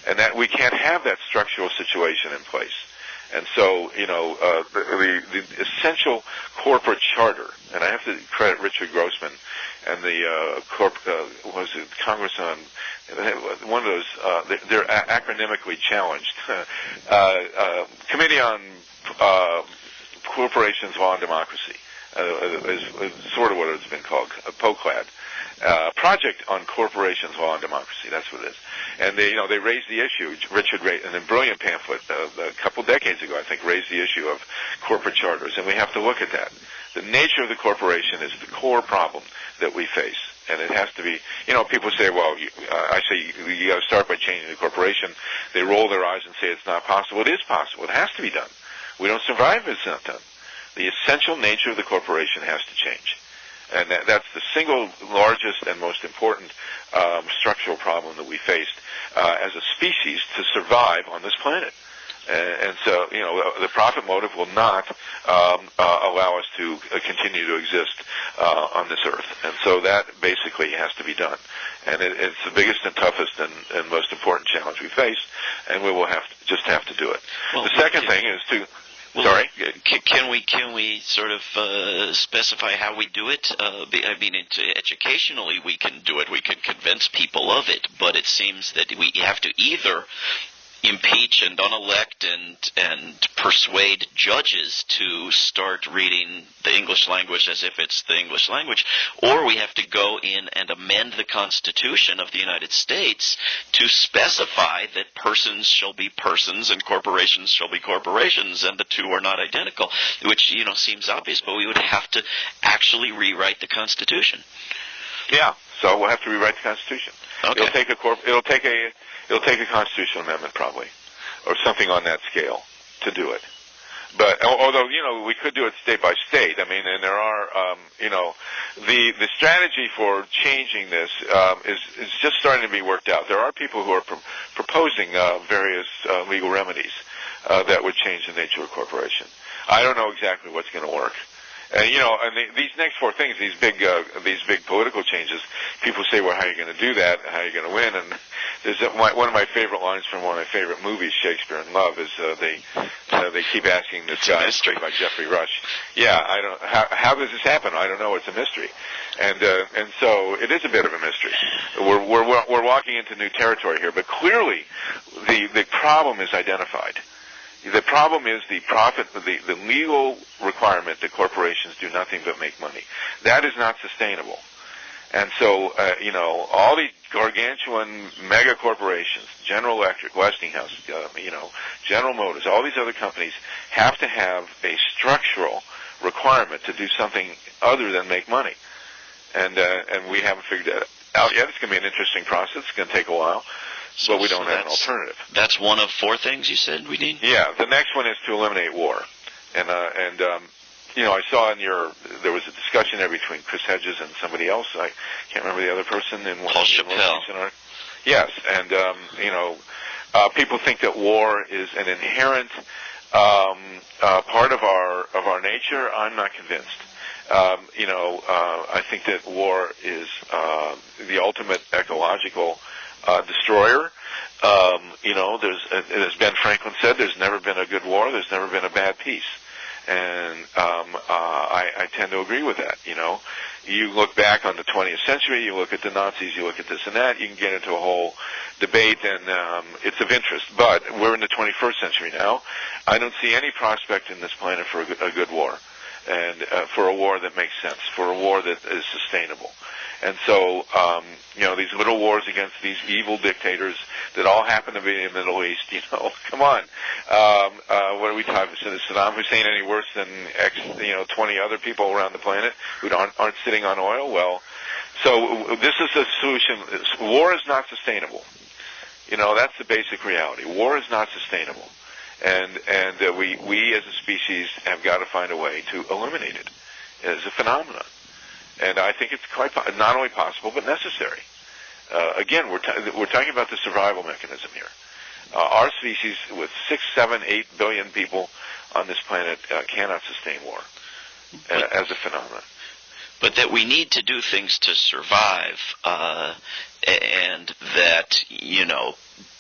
And that we can't have that structural situation in place. And so, the essential corporate charter, and I have to credit Richard Grossman and the Congress on one of those, they're acronymically challenged, Committee on Corporations, Law, and Democracy, is sort of what it's been called, POCLAD. Project on Corporations, Law, and Democracy. That's what it is. And they raised the issue. Richard raised, in a brilliant pamphlet a couple decades ago, I think, raised the issue of corporate charters, and we have to look at that. The nature of the corporation is the core problem that we face, and it has to be. People say, well, I say you got to start by changing the corporation. They roll their eyes and say it's not possible. It is possible. It has to be done. We don't survive if it's not done. The essential nature of the corporation has to change. And that's the single largest and most important structural problem that we faced as a species to survive on this planet. And so, the profit motive will not allow us to continue to exist on this earth. And so that basically has to be done. And it's the biggest and toughest and most important challenge we face, and we will just have to do it. Well, the second thing is to... Well, sorry? Can we sort of specify how we do it? I mean, educationally we can do it. We can convince people of it. But it seems that we have to either impeach and unelect and persuade judges to start reading the English language as if it's the English language, or we have to go in and amend the Constitution of the United States to specify that persons shall be persons and corporations shall be corporations, and the two are not identical, which, seems obvious, but we would have to actually rewrite the Constitution. Yeah, so we'll have to rewrite the Constitution. Okay. It'll take a constitutional amendment probably, or something on that scale to do it. But although we could do it state by state. I mean, and there are the strategy for changing this is just starting to be worked out. There are people who are proposing various legal remedies that would change the nature of corporation. I don't know exactly what's going to work. And these next four things, these big political changes, people say, well, how are you going to do that? How are you going to win? And there's one of my favorite lines from one of my favorite movies, Shakespeare in Love, is they keep asking this guy, played by Jeffrey Rush, how does this happen? I don't know. It's a mystery. And so it is a bit of a mystery. We're walking into new territory here, but clearly the problem is identified. The problem is the legal requirement that corporations do nothing but make money. That is not sustainable. And so, all these gargantuan mega corporations, General Electric, Westinghouse, General Motors, all these other companies have to have a structural requirement to do something other than make money. And we haven't figured that out yet. It's going to be an interesting process. It's going to take a while. So we don't have an alternative. That's one of four things you said we need? Yeah, the next one is to eliminate war. And I saw there was a discussion there between Chris Hedges and somebody else. I can't remember the other person. Paul Chappelle. Yes, and people think that war is an inherent part of our nature. I'm not convinced. I think that war is the ultimate ecological destroyer. As Ben Franklin said, there's never been a good war, there's never been a bad peace. And I tend to agree with that. You look back on the 20th century, you look at the Nazis, you look at this and that, you can get into a whole debate, and it's of interest. But we're in the 21st century now. I don't see any prospect in this planet for a good war, and for a war that makes sense, for a war that is sustainable. And so, these little wars against these evil dictators that all happen to be in the Middle East, come on. What are we talking about? Is Saddam Hussein any worse than 20 other people around the planet who aren't sitting on oil? Well, so this is the solution. War is not sustainable. That's the basic reality. War is not sustainable. And we as a species have got to find a way to eliminate it as a phenomenon. And I think it's quite not only possible but necessary. Again, we're talking about the survival mechanism here. Our species, with 6, 7, 8 billion people on this planet, cannot sustain war as a phenomenon. But that we need to do things to survive, and that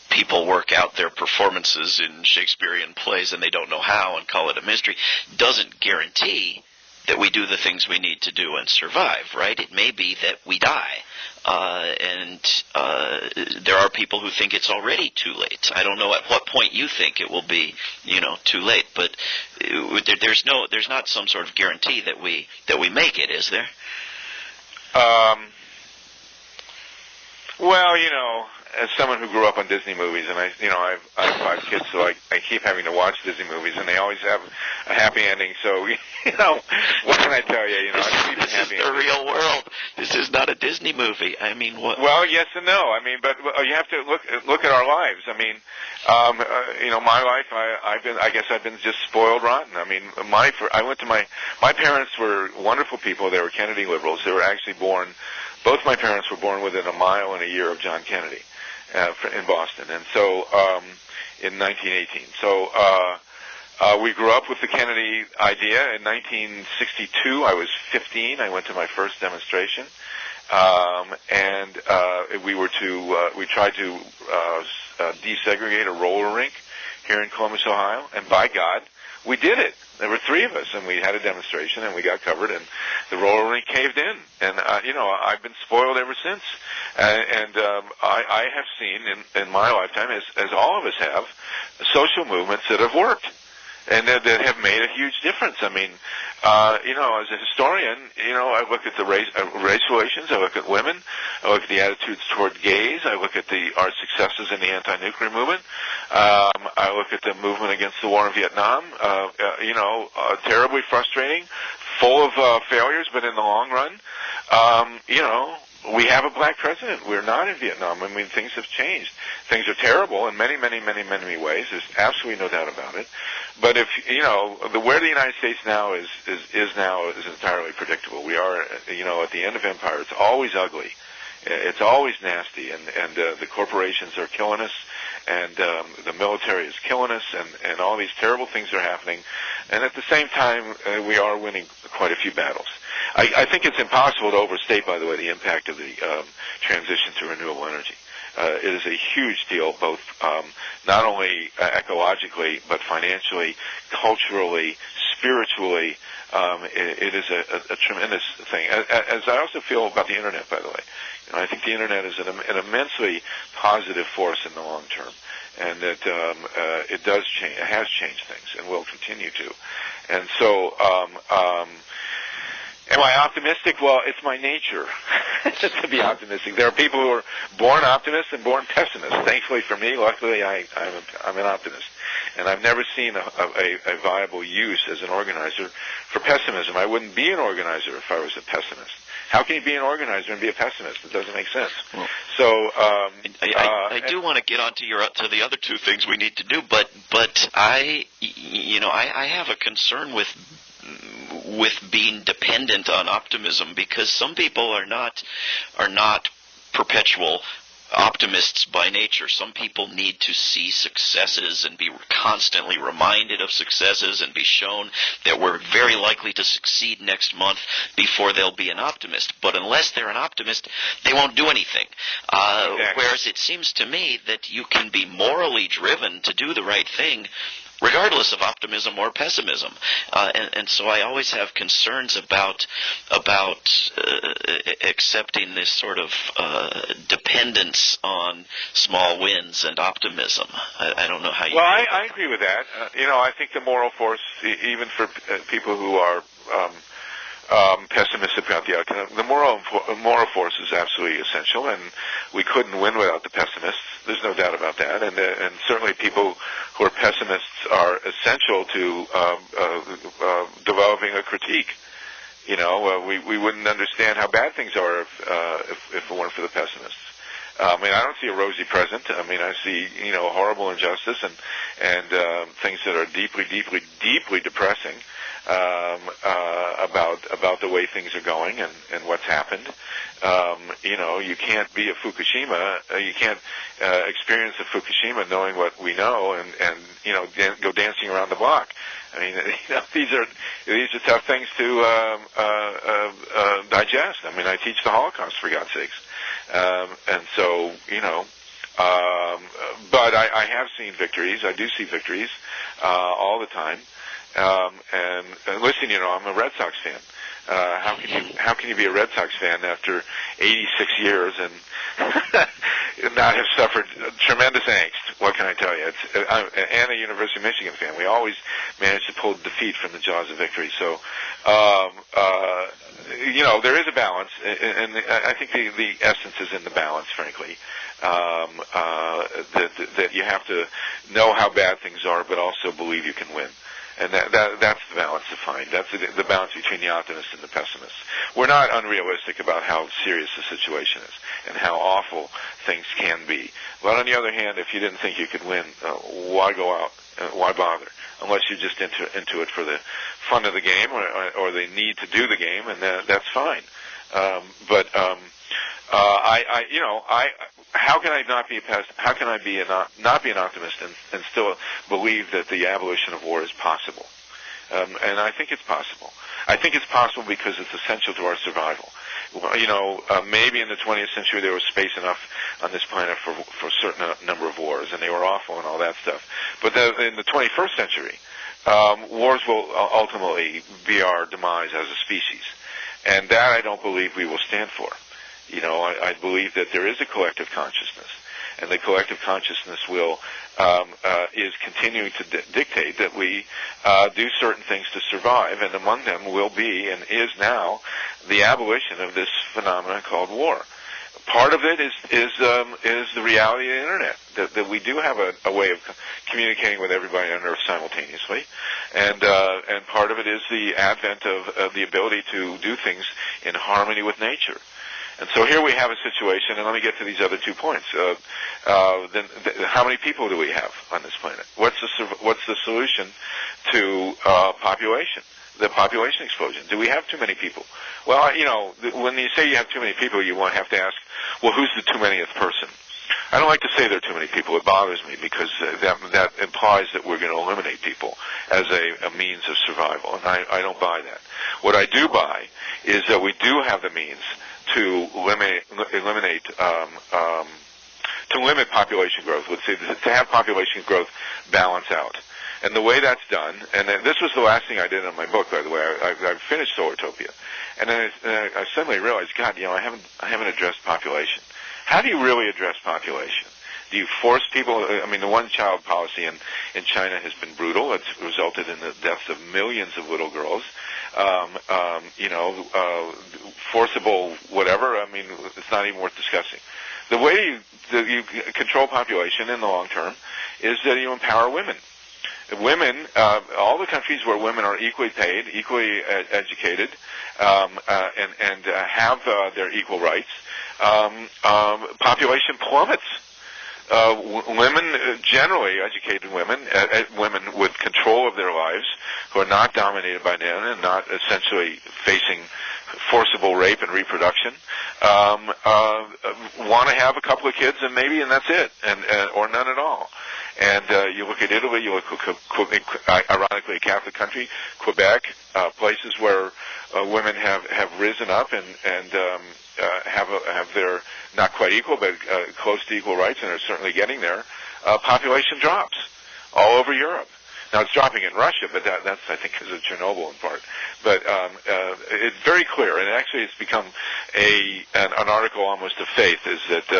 people work out their performances in Shakespearean plays and they don't know how and call it a mystery, doesn't guarantee that we do the things we need to do and survive, right? It may be that we die. And there are people who think it's already too late. I don't know at what point you think it will be, too late, but there's not some sort of guarantee that we make it, is there? Well, as someone who grew up on Disney movies, and I have 5 kids, so I keep having to watch Disney movies, and they always have a happy ending. So, what can I tell you? This is the real world. This is not a Disney movie. I mean, what? Well, yes and no. I mean, but you have to look at our lives. I mean, my life. I guess I've been just spoiled rotten. I mean, my parents were wonderful people. They were Kennedy liberals. They were actually born. Both my parents were born within a mile and a year of John Kennedy in Boston, and so in 1918. So we grew up with the Kennedy idea. In 1962, I was 15. I went to my first demonstration, and we tried to desegregate a roller rink here in Columbus, Ohio, and by God, we did it. There were 3 of us, and we had a demonstration, and we got covered, and the roller rink caved in. And, I've been spoiled ever since. I have seen in my lifetime, as all of us have, social movements that have worked and that have made a huge difference. I mean, as a historian, I look at the race relations, I look at women, I look at the attitudes toward gays, I look at our successes in the anti-nuclear movement, I look at the movement against the war in Vietnam, terribly frustrating, full of failures, but in the long run, we have a black president. We're not in Vietnam. I mean, things have changed. Things are terrible in many, many, many, many ways. There's absolutely no doubt about it. But if where the United States now is entirely predictable. We are, at the end of empire. It's always ugly. It's always nasty, and the corporations are killing us, and the military is killing us, and all these terrible things are happening. And at the same time, we are winning quite a few battles. I think it's impossible to overstate, by the way, the impact of the transition to renewable energy. It is a huge deal, both not only ecologically, but financially, culturally, spiritually. It is a tremendous thing. As I also feel about the Internet, by the way. I think the Internet is an immensely positive force in the long term, and that it does change. It has changed things, and will continue to. And so, am I optimistic? Well, it's my nature to be optimistic. There are people who are born optimists and born pessimists. Thankfully for me, luckily, I'm an optimist. And I've never seen a viable use as an organizer for pessimism. I wouldn't be an organizer if I was a pessimist. How can you be an organizer and be a pessimist? It doesn't make sense. Well, so I do want to get on to the other 2 things we need to do, but I have a concern with being dependent on optimism, because some people are not perpetual optimists by nature. Some people need to see successes and be constantly reminded of successes and be shown that we're very likely to succeed next month before they'll be an optimist. But unless they're an optimist, they won't do anything. Exactly. Whereas it seems to me that you can be morally driven to do the right thing regardless of optimism or pessimism, and so I always have concerns about accepting this sort of dependence on small wins and optimism. I don't know how you. Well, I agree with that. I think the moral force, even for people who are pessimistic about the outcome, the moral force is absolutely essential, and we couldn't win without the pessimists. There's no doubt about that, and certainly people who are pessimists are essential to developing a critique. We wouldn't understand how bad things are if it weren't for the pessimists. I don't see a rosy present. I see horrible injustice and things that are deeply, deeply, deeply depressing. About the way things are going and what's happened. You can't be a Fukushima. You can't experience a Fukushima knowing what we know and go dancing around the block. These are tough things to digest. I teach the Holocaust, for God's sakes, and so but I have seen victories. I do see victories all the time. And listen, I'm a Red Sox fan. How can you be a Red Sox fan after 86 years and not have suffered tremendous angst? What can I tell you? And a University of Michigan fan. We always manage to pull defeat from the jaws of victory. So, there is a balance, and I think the essence is in the balance, frankly. That you have to know how bad things are, but also believe you can win. And that's the balance to find. That's the balance between the optimists and the pessimists. We're not unrealistic about how serious the situation is and how awful things can be. But on the other hand, if you didn't think you could win, why go out? Why bother? Unless you're just into it for the fun of the game or the need to do the game, and that's fine. How can I not be a pessimist? How can I not be an optimist and still believe that the abolition of war is possible? And I think it's possible. I think it's possible because it's essential to our survival. Maybe in the 20th century there was space enough on this planet for a certain number of wars, and they were awful and all that stuff. But in the 21st century, wars will ultimately be our demise as a species. And that I don't believe we will stand for. I believe that there is a collective consciousness, and the collective consciousness is continuing to dictate that we do certain things to survive, and among them will be and is now the abolition of this phenomenon called war. Part of it is the reality of the internet, that we do have a way of communicating with everybody on Earth simultaneously, and part of it is the advent of the ability to do things in harmony with nature. And so here we have a situation, and let me get to these other 2 points. How many people do we have on this planet? What's the solution to population? The population explosion. Do we have too many people? Well, when you say you have too many people, you have to ask, well, who's the too manyth person? I don't like to say there are too many people. It bothers me because that implies that we're going to eliminate people as a means of survival, and I don't buy that. What I do buy is that we do have the means to limit population growth. To have population growth balance out. And the way that's done, and this was the last thing I did in my book, by the way. I finished Solartopia, and then I suddenly realized, God, I haven't addressed population. How do you really address population? Do you force people? I mean, the one-child policy in China has been brutal. It's resulted in the deaths of millions of little girls. Forcible whatever. I mean, it's not even worth discussing. The way you control population in the long term is that you empower women. Women, all the countries where women are equally paid, equally educated, and have their equal rights, population plummets. Women, generally educated women, women with control of their lives, who are not dominated by men and not essentially facing forcible rape and reproduction, want to have a couple of kids and that's it, or none at all. And you look at Italy, you look at, ironically, a Catholic country, Quebec, places where women have risen up and have their, not quite equal, but close to equal rights, and are certainly getting there. Population drops all over Europe. Now, it's dropping in Russia, but that's, I think, because of Chernobyl in part. But it's very clear, and actually it's become an article almost of faith, is that,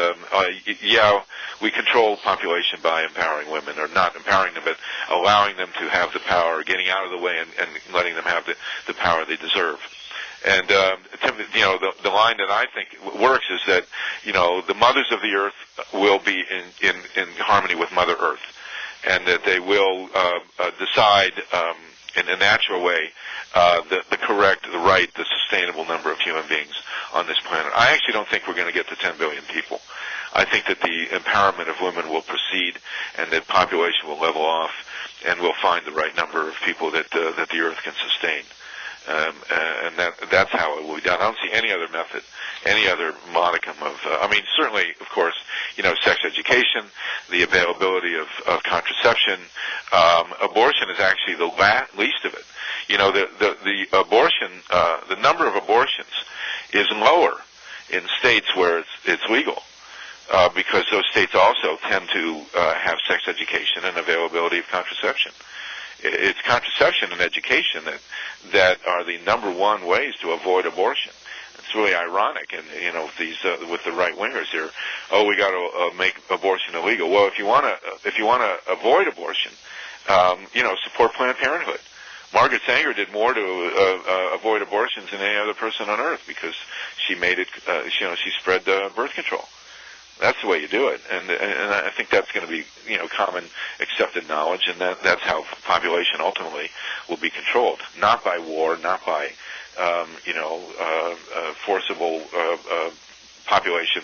we control population by empowering women, or not empowering them, but allowing them to have the power, getting out of the way and letting them have the power they deserve. And, the line that I think works is that, the mothers of the earth will be in harmony with Mother Earth, and that they will decide in a natural way the correct, the right, the sustainable number of human beings on this planet. I actually don't think we're going to get to 10 billion people. I think that the empowerment of women will proceed, and that population will level off, and we'll find the right number of people that the earth can sustain. And that's how it will be done. I don't see any other method, any other modicum of, certainly, of course, sex education, the availability of contraception. Abortion is actually the least of it. The abortion, the number of abortions is lower in states where it's legal, because those states also tend to have sex education and availability of contraception. It's contraception and education that are the number one ways to avoid abortion. It's really ironic, and these with the right wingers here. Oh, we got to make abortion illegal. Well, if you want to avoid abortion, support Planned Parenthood. Margaret Sanger did more to avoid abortions than any other person on earth, because she made it. She spread birth control. That's the way you do it, and I think that's going to be common accepted knowledge, and that's how population ultimately will be controlled, not by war, not by forcible population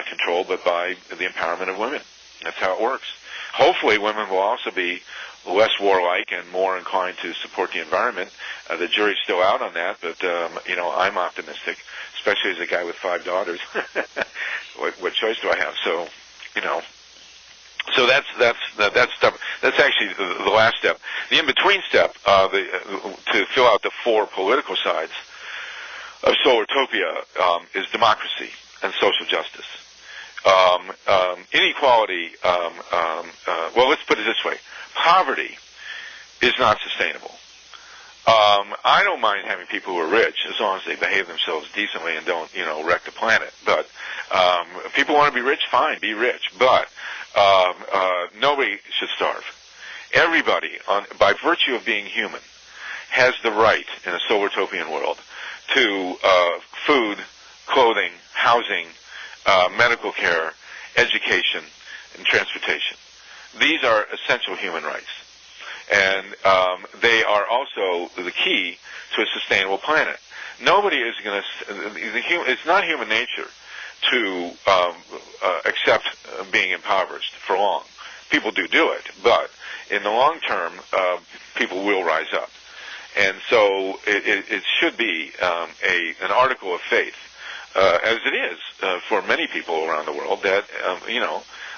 control, but by the empowerment of women. That's how it works. Hopefully, women will also be less warlike and more inclined to support the environment. The jury's still out on that, but I'm optimistic, especially as a guy with 5 daughters. What choice do I have? So, so that's stuff. That's actually the last step. The in-between step, to fill out the 4 political sides of Solartopia, is democracy and social justice. Inequality. Well, let's put it this way: poverty is not sustainable. I don't mind having people who are rich as long as they behave themselves decently and don't, wreck the planet. But if people want to be rich, fine, be rich. But nobody should starve. Everybody, by virtue of being human, has the right in a solartopian world to food, clothing, housing, medical care, education, and transportation. These are essential human rights. And they are also the key to a sustainable planet. Nobody is going to. It's not human nature to accept being impoverished for long. People do it, but in the long term, people will rise up. And so it should be an article of faith, as it is for many people around the world, that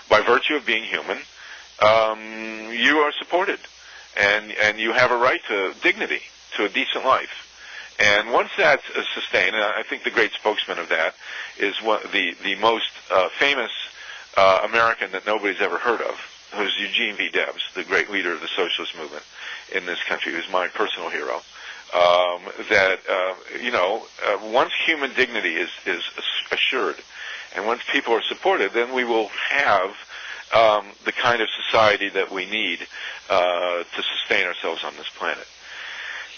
by virtue of being human, you are supported. And you have a right to dignity, to a decent life. And once that's sustained, and I think the great spokesman of that is the most famous American that nobody's ever heard of, who's Eugene V. Debs, the great leader of the socialist movement in this country, who's my personal hero. Once human dignity is assured, and once people are supported, then we will have the kind of society that we need to sustain ourselves on this planet.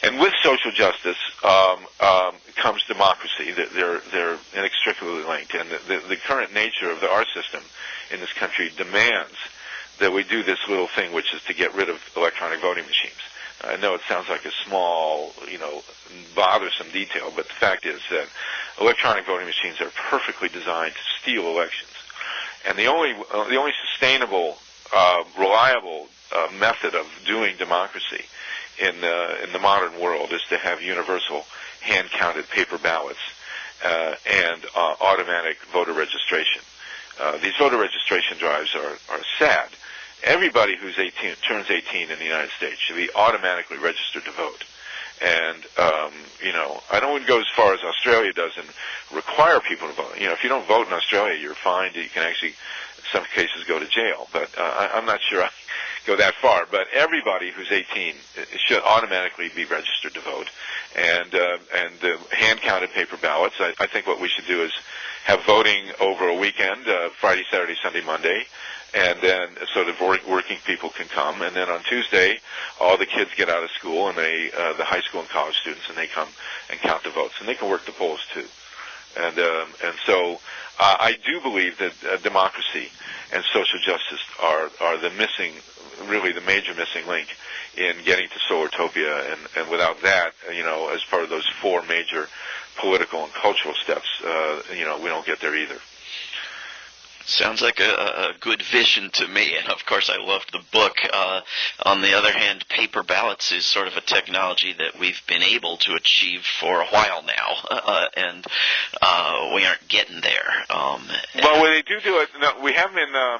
And with social justice comes democracy. They're inextricably linked. And the current nature of our system in this country demands that we do this little thing, which is to get rid of electronic voting machines. I know it sounds like a small, bothersome detail, but the fact is that electronic voting machines are perfectly designed to steal elections. And the only sustainable, reliable method of doing democracy in the modern world is to have universal hand-counted paper ballots and automatic voter registration. These voter registration drives are sad. Everybody who's turns 18 in the United States should be automatically registered to vote. And, I don't go as far as Australia does and require people to vote. If you don't vote in Australia, you're fined. You can actually, in some cases, go to jail. But I'm not sure I go that far. But everybody who's 18 should automatically be registered to vote. And the hand-counted paper ballots, I think what we should do is have voting over a weekend, Friday, Saturday, Sunday, Monday. And then so the working people can come, and then on Tuesday, all the kids get out of school, and the high school and college students, and they come and count the votes, and they can work the polls too. And so I do believe that democracy and social justice are the major missing link in getting to Solartopia, and without that, as part of those four major political and cultural steps, we don't get there either. Sounds like a good vision to me, and of course I loved the book. On the other hand, paper ballots is sort of a technology that we've been able to achieve for a while now, and we aren't getting there. Well, when they do it, no, we have them in. There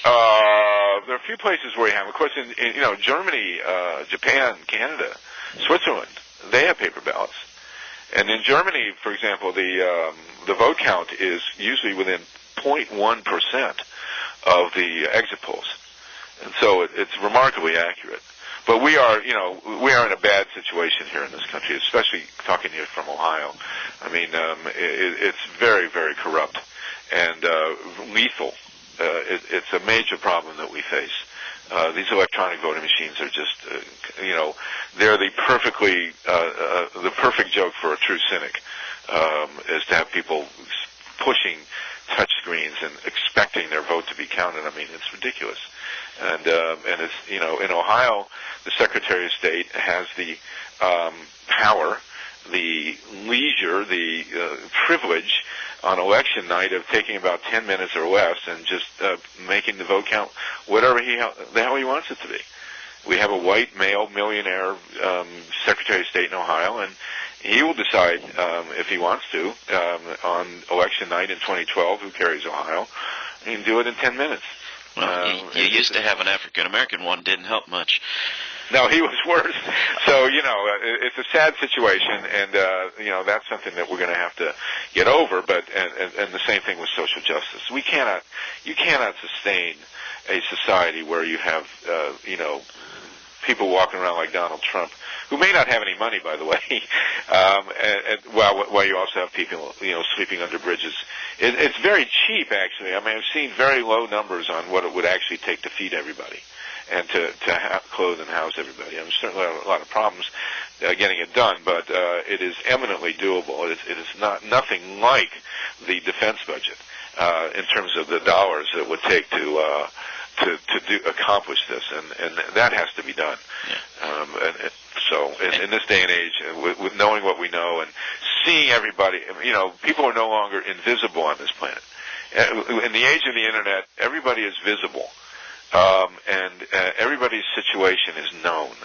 are a few places where we have. Of course, in Germany, Japan, Canada, Switzerland, they have paper ballots. And in Germany, for example, the vote count is usually within 0.1% of the exit polls, and so it's remarkably accurate. But we are in a bad situation here in this country, especially talking here from Ohio. I mean, it's very, very corrupt and lethal. It's a major problem that we face. These electronic voting machines are just, they're the perfect joke for a true cynic, is to have people pushing touch screens and expecting their vote to be counted. I mean, it's ridiculous. And it's, in Ohio, the Secretary of State has the power, the leisure, the privilege on election night of taking about 10 minutes or less and just making the vote count whatever the hell he wants it to be. We have a white male millionaire Secretary of State in Ohio, and he will decide if he wants to on election night in 2012 who carries Ohio. He can do it in 10 minutes. Well, you used to have an African-American one. Didn't help much. No, he was worse. So, it's a sad situation, and, that's something that we're going to have to get over, but, and the same thing with social justice. You cannot sustain a society where you have, people walking around like Donald Trump, who may not have any money, by the way, while you also have people, sleeping under bridges. It's very cheap, actually. I mean, I've seen very low numbers on what it would actually take to feed everybody and to clothe and house everybody. I mean, certainly a lot of problems getting it done, but it is eminently doable. It is nothing like the defense budget in terms of the dollars that it would take to accomplish this, and that has to be done. Yeah. So in this day and age, with knowing what we know and seeing everybody, people are no longer invisible on this planet. In the age of the internet, everybody is visible, and everybody's situation is known.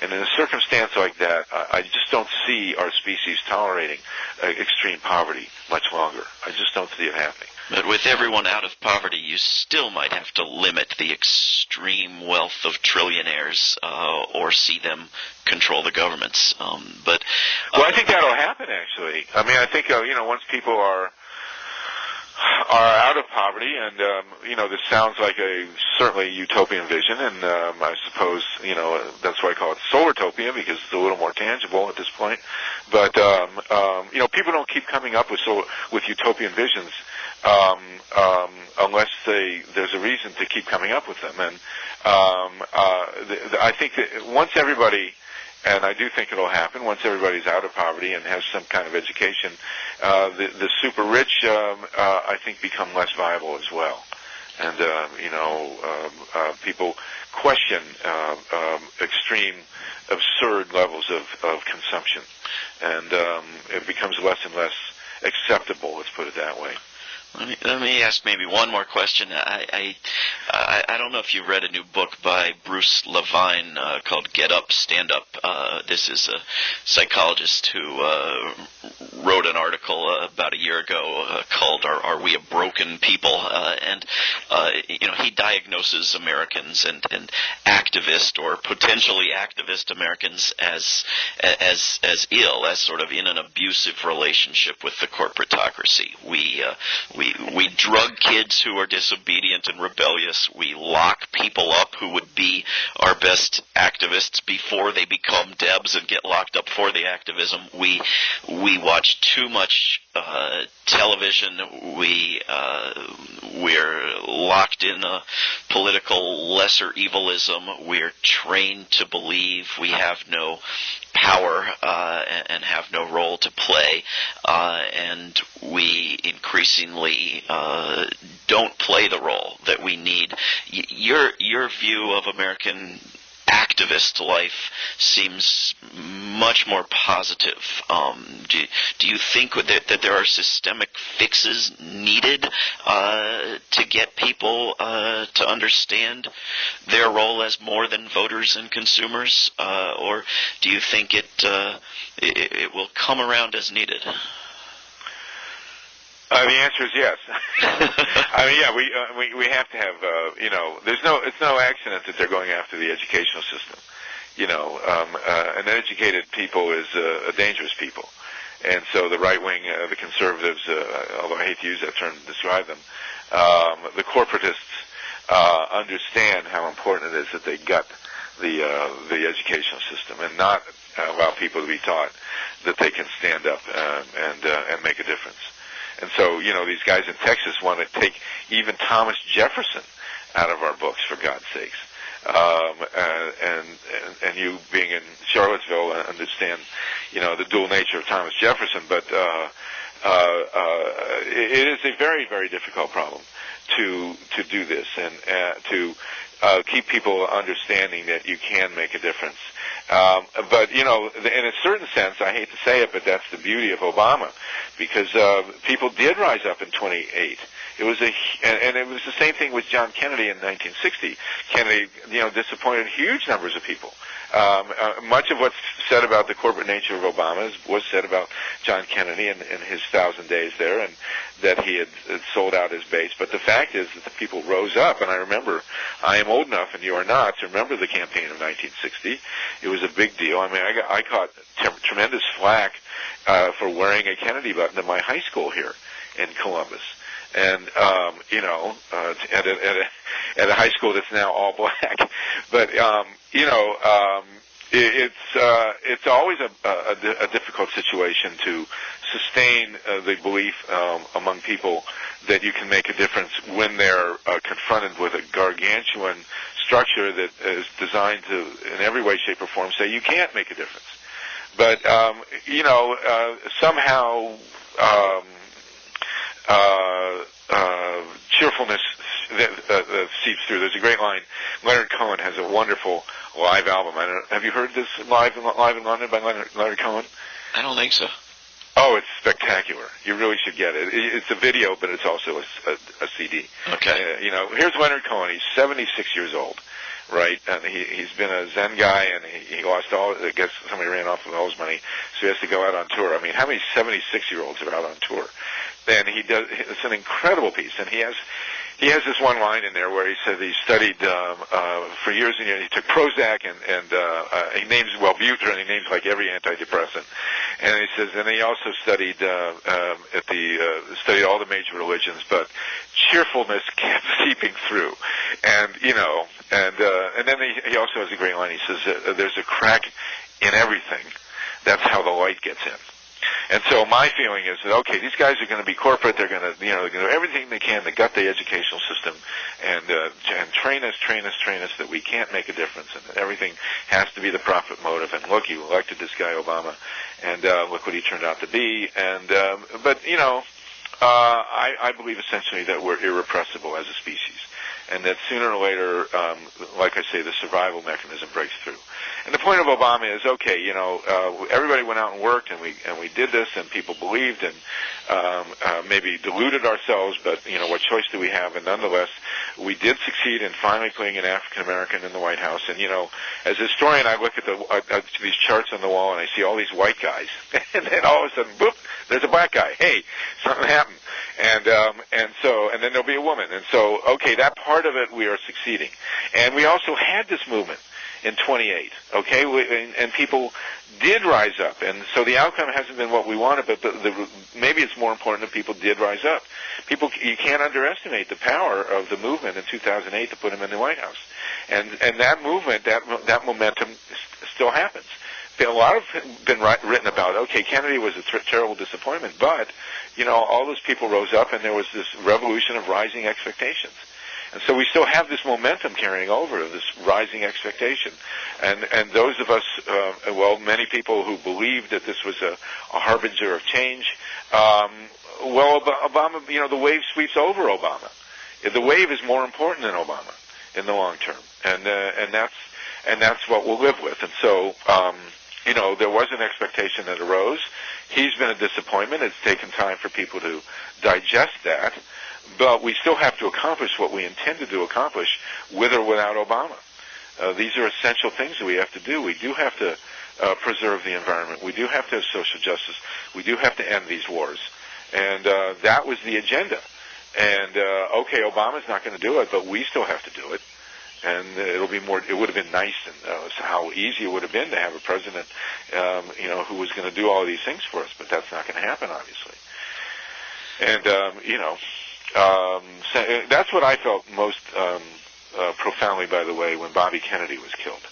And in a circumstance like that, I just don't see our species tolerating extreme poverty much longer. I just don't see it happening. But with everyone out of poverty, you still might have to limit the extreme wealth of trillionaires or see them control the governments. Well, I think that'll happen, actually. I mean, I think, once people are out of poverty, and this sounds like a certainly utopian vision, and I suppose that's why I call it solartopia, because it's a little more tangible at this point. But people don't keep coming up with utopian visions unless there's a reason to keep coming up with them. And I think that once everybody, and I do think it'll happen, once everybody's out of poverty and has some kind of education, the super rich, I think, become less viable as well. And, people question extreme, absurd levels of consumption. And it becomes less and less acceptable, let's put it that way. Let me ask maybe one more question. I don't know if you read a new book by Bruce Levine called Get Up, Stand Up. This is a psychologist who wrote an article about a year ago called Are We a Broken People? He diagnoses Americans and activist or potentially activist Americans as ill, as sort of in an abusive relationship with the corporatocracy. We drug kids who are disobedient and rebellious. We lock people up who would be our best activists before they become Debs and get locked up for the activism. We watch too much television. We're locked in a political lesser evilism. We're trained to believe we have no power and have no role to play, and we increasingly don't play the role that we need. Your view of American activist life seems much more positive. Do you think that there are systemic fixes needed to get people to understand their role as more than voters and consumers, or do you think it will come around as needed? The answer is yes. I mean, yeah, we have to have, it's no accident that they're going after the educational system. An educated people is a dangerous people. And so the right wing, the conservatives, although I hate to use that term to describe them, the corporatists understand how important it is that they gut the educational system and not allow people to be taught that they can stand up and make a difference. And so, these guys in Texas want to take even Thomas Jefferson out of our books, for God's sakes. And you being in Charlottesville understand, the dual nature of Thomas Jefferson, but it is a very, very difficult problem to do this and to keep people understanding that you can make a difference. But, in a certain sense, I hate to say it, but that's the beauty of Obama, because people did rise up in 28. It was and it was the same thing with John Kennedy in 1960. Kennedy, disappointed huge numbers of people. Much of what's said about the corporate nature of Obama was said about John Kennedy and his 1,000 days there, and that he had sold out his base. But the fact is that the people rose up, and I remember, I am old enough and you are not, to remember the campaign of 1960. It was a big deal. I mean, I caught tremendous flack for wearing a Kennedy button in my high school here in Columbus. and at a high school that's now all black. But it's always a difficult situation to sustain the belief among people that you can make a difference when they're confronted with a gargantuan structure that is designed to, in every way, shape, or form, say you can't make a difference. But somehow cheerfulness seeps through. There's a great line. Leonard Cohen has a wonderful live album. Have you heard this live in London by Leonard Cohen? I don't think so. Oh, it's spectacular. You really should get it. It's a video, but it's also a CD. Okay. Here's Leonard Cohen. He's 76 years old, right? And he's been a Zen guy, and he lost all. I guess somebody ran off with all his money, so he has to go out on tour. I mean, how many 76-year-olds are out on tour? And he does. It's an incredible piece, and he has this one line in there where he said he studied for years and years. He took Prozac and he names Wellbutrin, and he names like every antidepressant. And he says, and he also studied studied all the major religions, but cheerfulness kept seeping through. And and then he also has a great line. He says, "There's a crack in everything. That's how the light gets in." And so my feeling is that, okay, these guys are going to be corporate. They're going to, they're going to do everything they can to gut the educational system and train us that we can't make a difference and that everything has to be the profit motive. And look, you elected this guy Obama, and look what he turned out to be. And but I believe essentially that we're irrepressible as a species, and that sooner or later, like I say, the survival mechanism breaks through. And the point of Obama is, okay, everybody went out and worked, and we did this, and people believed, and maybe deluded ourselves, but what choice do we have? And nonetheless, we did succeed in finally putting an African American in the White House. And as a historian, I look at these charts on the wall, and I see all these white guys, and then all of a sudden, boop, there's a black guy. Hey, something happened. And then there'll be a woman. And so, okay, that part of it we are succeeding. And we also had this movement in 28, okay, and people did rise up. And so the outcome hasn't been what we wanted, but maybe it's more important that people did rise up. You can't underestimate the power of the movement in 2008 to put him in the White House. And that movement, that momentum still happens. A lot have been written about, okay, Kennedy was a terrible disappointment, but, all those people rose up, and there was this revolution of rising expectations. And so we still have this momentum carrying over, this rising expectation. And those of us, many people who believed that this was a harbinger of change, Obama, the wave sweeps over Obama. The wave is more important than Obama in the long term. And that's what we'll live with. And so, there was an expectation that arose. He's been a disappointment. It's taken time for people to digest that. But we still have to accomplish what we intended to accomplish with or without Obama. These are essential things that we have to do. We do have to preserve the environment. We do have to have social justice. We do have to end these wars. And that was the agenda. And, okay, Obama's not going to do it, but we still have to do it. And it would have been nice, and how easy it would have been to have a president, who was going to do all of these things for us. But that's not going to happen, obviously. And, so that's what I felt most profoundly, by the way, when Bobby Kennedy was killed.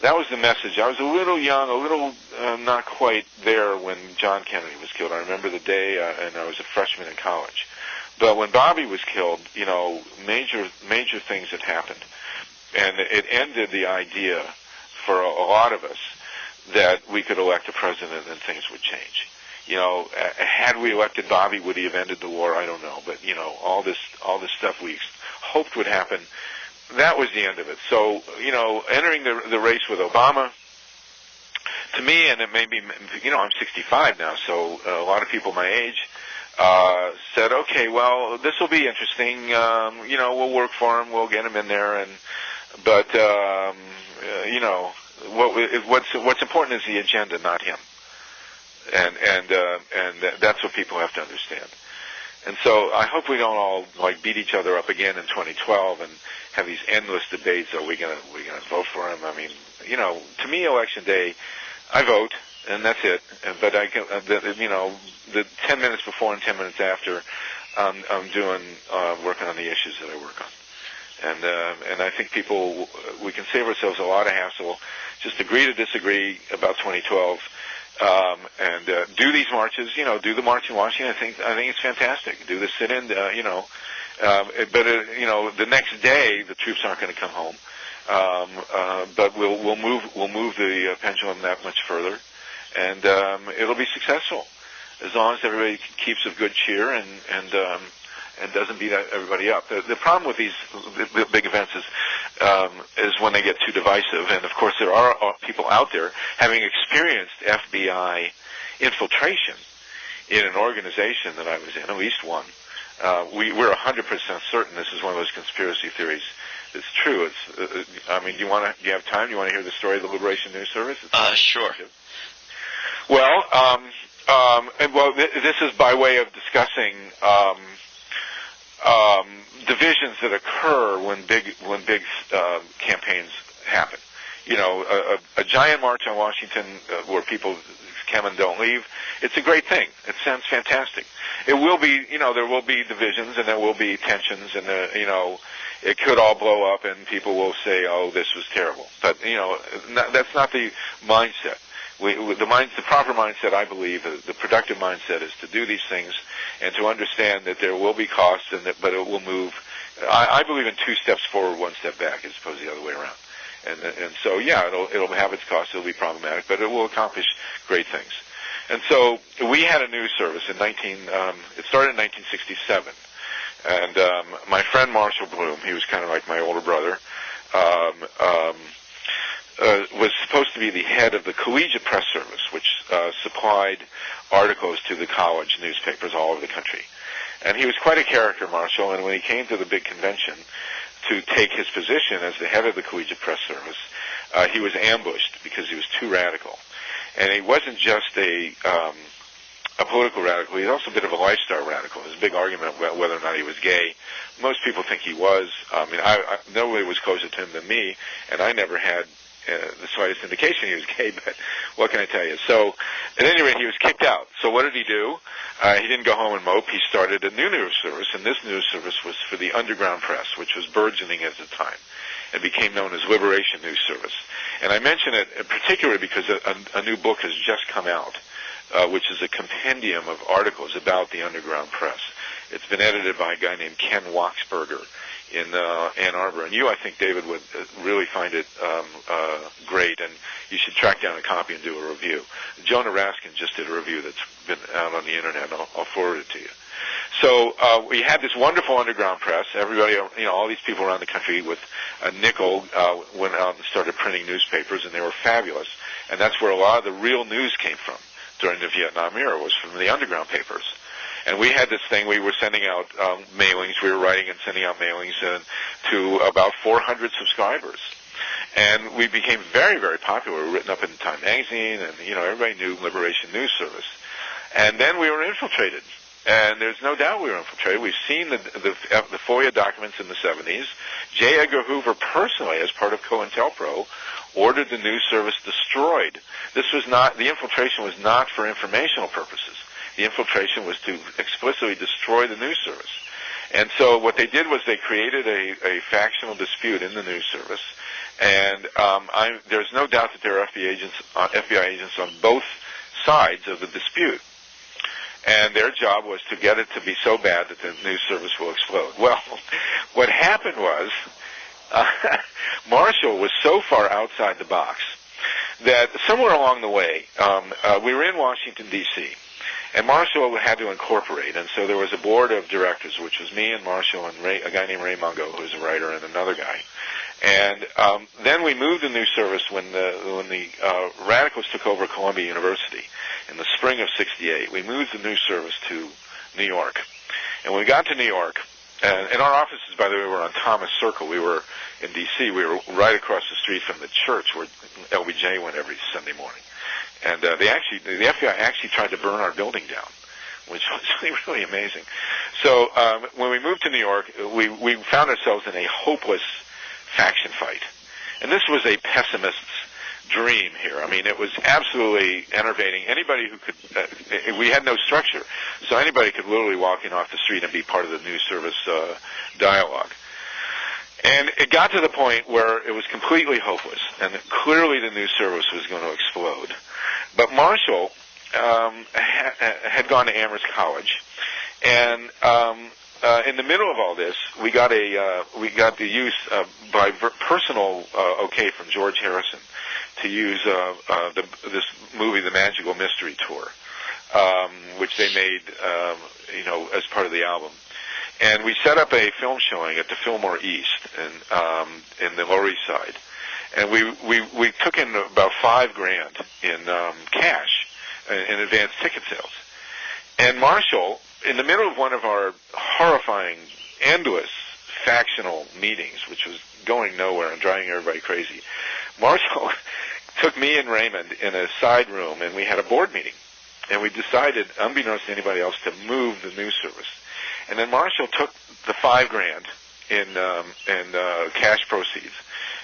That was the message. I was a little young, a little not quite there when John Kennedy was killed. I remember the day, and I was a freshman in college. But when Bobby was killed, major things had happened. And it ended the idea for a lot of us that we could elect a president and things would change. Had we elected Bobby, would he have ended the war? I don't know. But, all this stuff we hoped would happen, that was the end of it. So, entering the race with Obama, to me, and it may be, I'm 65 now, so a lot of people my age said, okay, well, this will be interesting. We'll work for him. We'll get him in there. But what's important is the agenda, not him. And that's what people have to understand. And so I hope we don't all beat each other up again in 2012 and have these endless debates. Are we gonna vote for him? I mean, to me, election day, I vote and that's it. But the 10 minutes before and 10 minutes after, I'm doing working on the issues that I work on. And I think we can save ourselves a lot of hassle. Just agree to disagree about 2012, and do these marches. Do the march in Washington. I think it's fantastic. Do the sit-in. But the next day the troops aren't going to come home. But we'll move the pendulum that much further, and it'll be successful as long as everybody keeps of good cheer and doesn't beat everybody up. The problem with these big events is when they get too divisive, and of course there are people out there having experienced FBI infiltration in an organization that I was in, at least one. We're 100% certain this is one of those conspiracy theories. It's true. Do you have time? Do you want to hear the story of the Liberation News Service? Sure. Well, this is by way of discussing divisions that occur when big campaigns happen. A giant march on Washington where people come and don't leave. It's a great thing. It sounds fantastic. It will be, there will be divisions and there will be tensions, and it could all blow up and people will say, "Oh, this was terrible." But that's not the mindset. The proper mindset, I believe, the productive mindset, is to do these things and to understand that there will be costs, but it will move. I believe in 2 steps forward, 1 step back, as opposed to the other way around. And so, yeah, it'll have its costs. It'll be problematic, but it will accomplish great things. And so we had a news service it started in 1967. And my friend Marshall Bloom, he was kind of like my older brother, was supposed to be the head of the Collegiate Press Service, which supplied articles to the college newspapers all over the country. And he was quite a character, Marshall, and when he came to the big convention to take his position as the head of the Collegiate Press Service, he was ambushed because he was too radical. And he wasn't just a political radical. He was also a bit of a lifestyle radical. There's a big argument about whether or not he was gay. Most people think he was. Nobody was closer to him than me, and I never had the slightest indication he was gay, but what can I tell you? So, at any rate, he was kicked out. So what did he do? He didn't go home and mope. He started a new news service, and this news service was for the underground press, which was burgeoning at the time. It became known as Liberation News Service. And I mention it particularly because a new book has just come out, which is a compendium of articles about the underground press. It's been edited by a guy named Ken Waxberger in Ann Arbor. And I think, David, would really find it great, and you should track down a copy and do a review. Jonah Raskin just did a review that's been out on the Internet, and I'll forward it to you. So we had this wonderful underground press. Everybody, all these people around the country with a nickel went out and started printing newspapers, and they were fabulous. And that's where a lot of the real news came from during the Vietnam era, was from the underground papers. And we had this thing, we were sending out mailings, we were writing and sending out mailings to about 400 subscribers. And we became very, very popular. We were written up in Time Magazine, and, everybody knew Liberation News Service. And then we were infiltrated. And there's no doubt we were infiltrated. We've seen the FOIA documents in the 70s. J. Edgar Hoover personally, as part of COINTELPRO, ordered the news service destroyed. The infiltration was not for informational purposes. The infiltration was to explicitly destroy the news service. And so what they did was they created a factional dispute in the news service. And there's no doubt that there are FBI agents on both sides of the dispute. And their job was to get it to be so bad that the news service will explode. Well, what happened was Marshall was so far outside the box that somewhere along the way, we were in Washington, D.C., and Marshall had to incorporate, and so there was a board of directors, which was me and Marshall and a guy named Ray Mungo, who's a writer, and another guy. And then we moved the news service when the radicals took over Columbia University in the spring of '68. We moved the news service to New York. And when we got to New York, and our offices, by the way, were on Thomas Circle. We were in D.C. We were right across the street from the church where LBJ went every Sunday morning. And the FBI actually tried to burn our building down, which was really, really amazing. So when we moved to New York, we found ourselves in a hopeless faction fight. And this was a pessimist's dream here. I mean, it was absolutely enervating. Anybody who could, we had no structure, so anybody could literally walk in off the street and be part of the news service dialogue. And it got to the point where it was completely hopeless, and clearly the news service was going to explode. But Marshall had gone to Amherst College, and in the middle of all this, we got the use by personal okay from George Harrison to use this movie, The Magical Mystery Tour, which they made as part of the album. And we set up a film showing at the Fillmore East in the Lower East Side, and we took in about $5,000 in cash in advance ticket sales. And Marshall, in the middle of one of our horrifying, endless factional meetings, which was going nowhere and driving everybody crazy, Marshall took me and Raymond in a side room, and we had a board meeting. And we decided, unbeknownst to anybody else, to move the news service. And then Marshall took the $5,000 in cash proceeds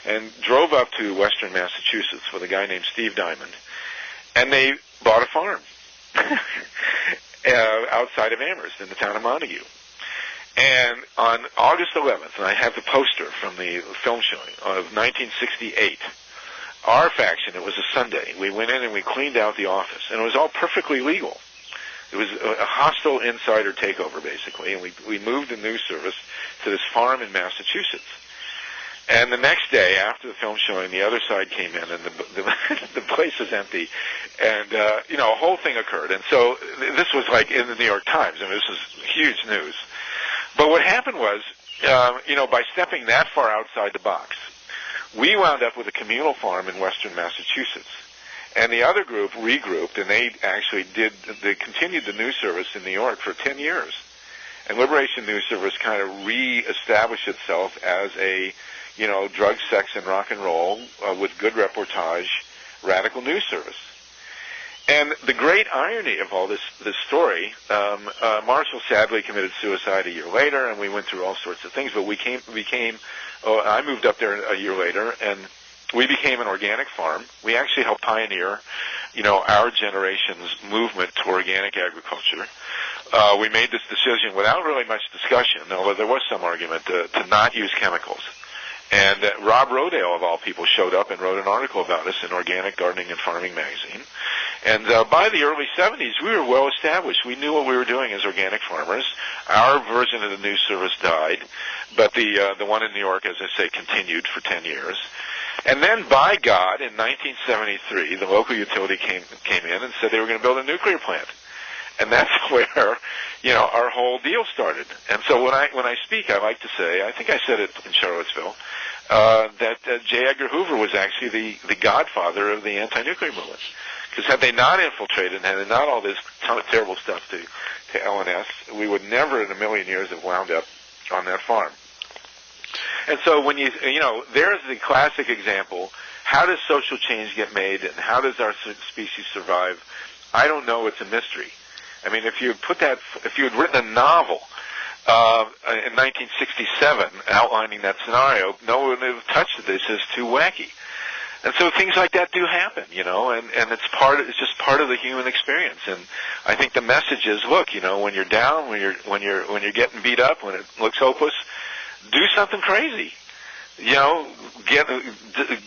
and drove up to Western Massachusetts with a guy named Steve Diamond, and they bought a farm outside of Amherst in the town of Montague. And on August 11th, and I have the poster from the film showing of 1968, our faction, it was a Sunday, we went in and we cleaned out the office, and it was all perfectly legal. It was a hostile insider takeover, basically, and we moved the news service to this farm in Massachusetts. And the next day, after the film showing, the other side came in, and the place was empty, and a whole thing occurred. And so this was like in the New York Times. I mean, this was huge news. But what happened was, by stepping that far outside the box, we wound up with a communal farm in Western Massachusetts. And the other group regrouped, and they continued the news service in New York for 10 years. And Liberation News Service kind of reestablished itself as a, drug, sex, and rock and roll with good reportage, radical news service. And the great irony of all this story, Marshall sadly committed suicide a year later, and we went through all sorts of things, but I moved up there a year later, and we became an organic farm. We actually helped pioneer, our generation's movement to organic agriculture. We made this decision without really much discussion, although there was some argument, to not use chemicals. And Rob Rodale, of all people, showed up and wrote an article about us in Organic Gardening and Farming magazine. And by the early 70s, we were well established. We knew what we were doing as organic farmers. Our version of the news service died, but the one in New York, as I say, continued for 10 years. And then, by God, in 1973, the local utility came in and said they were going to build a nuclear plant. And that's where, our whole deal started. And so when I speak, I like to say, I think I said it in Charlottesville, that J. Edgar Hoover was actually the godfather of the anti-nuclear movement. Because had they not infiltrated and had they not all this terrible stuff to LNS, we would never in a million years have wound up on that farm. And so when there's the classic example, how does social change get made and how does our species survive? I don't know, it's a mystery. I mean, if you had written a novel in 1967 outlining that scenario, no one would have touched this as too wacky. And so things like that do happen, and it's just part of the human experience. And I think the message is, look, when you're down, when you're getting beat up, when it looks hopeless, do something crazy.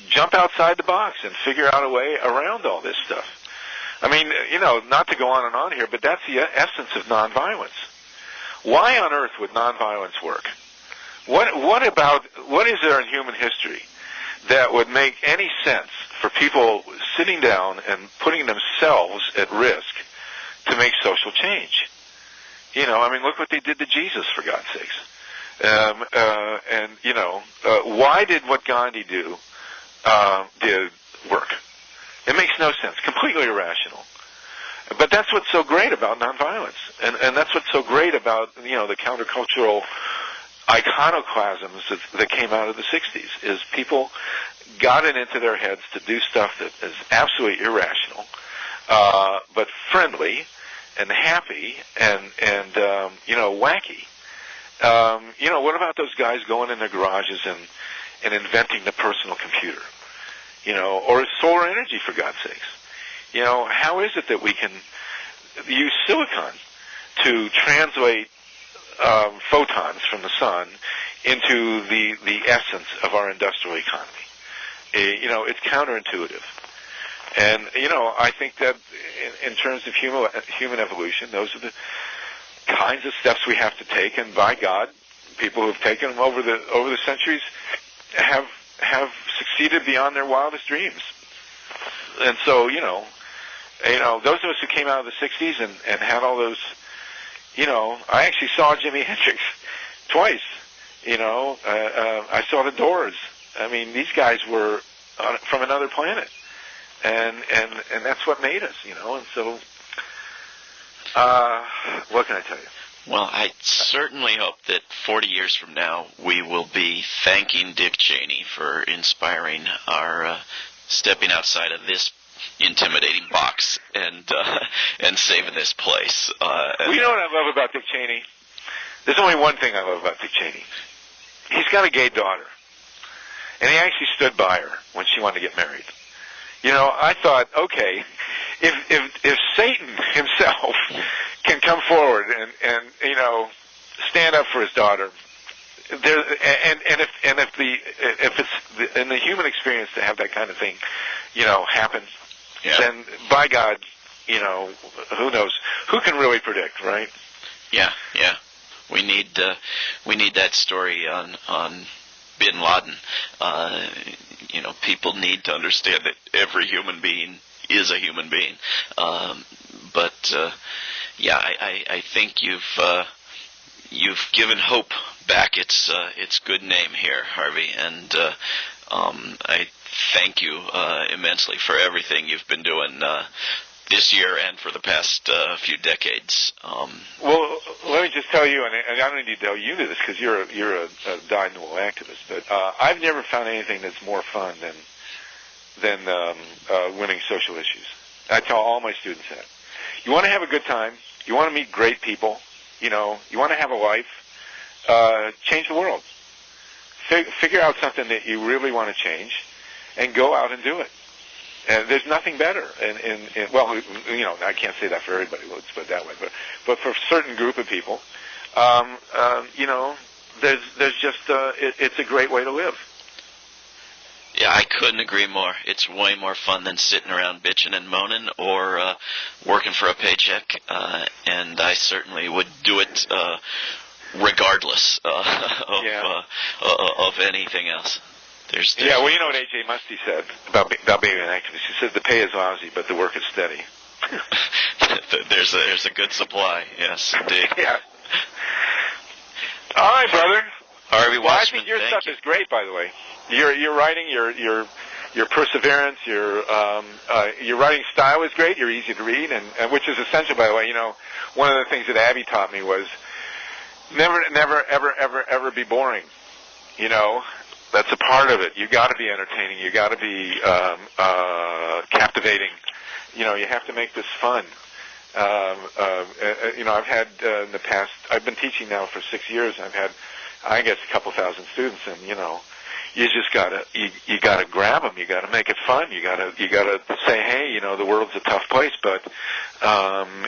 Jump outside the box and figure out a way around all this stuff. I mean, not to go on and on here, but that's the essence of nonviolence. Why on earth would nonviolence work? What is there in human history that would make any sense for people sitting down and putting themselves at risk to make social change? Look what they did to Jesus, for God's sakes. Why did what Gandhi did work? It makes no sense. Completely irrational. But that's what's so great about nonviolence. And that's what's so great about, the countercultural iconoclasms that came out of the 60s, is people got it into their heads to do stuff that is absolutely irrational, but friendly and happy and wacky. What about those guys going in their garages and inventing the personal computer? or solar energy, for God's sakes. How is it that we can use silicon to translate photons from the sun into the essence of our industrial economy? It's counterintuitive. And, I think that in terms of human evolution, those are the kinds of steps we have to take. And by God, people who have taken them over the centuries have succeeded beyond their wildest dreams. And so, those of us who came out of the 60s and had all those, I actually saw Jimi Hendrix twice. I saw the Doors. I mean, these guys were from another planet. And that's what made us, and so, what can I tell you? Well, I certainly hope that 40 years from now we will be thanking Dick Cheney for inspiring our stepping outside of this intimidating box and saving this place. Well, you know what I love about Dick Cheney? There's only one thing I love about Dick Cheney. He's got a gay daughter, and he actually stood by her when she wanted to get married. I thought, okay, if Satan himself can come forward and stand up for his daughter, if it's in the human experience to have that kind of thing, happen, then by God, who knows? Who can really predict, right? Yeah. We need that story on Bin Laden. People need to understand that every human being is a human being. I think you've given hope back its good name here, Harvey, and I thank you immensely for everything you've been doing this year and for the past few decades. Well, let me just tell you, and I don't need to tell you this because you're a dyed-in-the-wool activist, but I've never found anything that's more fun than winning social issues. I tell all my students that. You want to have a good time. You want to meet great people. You want to have a life. Change the world. Figure out something that you really want to change, and go out and do it. And there's nothing better. Well, I can't say that for everybody. Let's put it that way. But for a certain group of people, there's just it's a great way to live. Yeah, I couldn't agree more. It's way more fun than sitting around bitching and moaning or working for a paycheck. And I certainly would do it regardless of anything else. There's well, you know what A.J. Musty said about being an activist. He says the pay is lousy, but the work is steady. There's a good supply. Yes, indeed. Yeah. All right, brother. Harvey Wasserman, I think your stuff is great, by the way. Your writing, your perseverance, your writing style is great. You're easy to read, and which is essential, by the way. One of the things that Abby taught me was never, ever be boring. That's a part of it. You got to be entertaining. You got to be captivating. You have to make this fun. I've had in the past. I've been teaching now for 6 years. I've had, I guess, a couple thousand students, and you just gotta you gotta grab them. You gotta make it fun. You gotta say, hey, the world's a tough place, but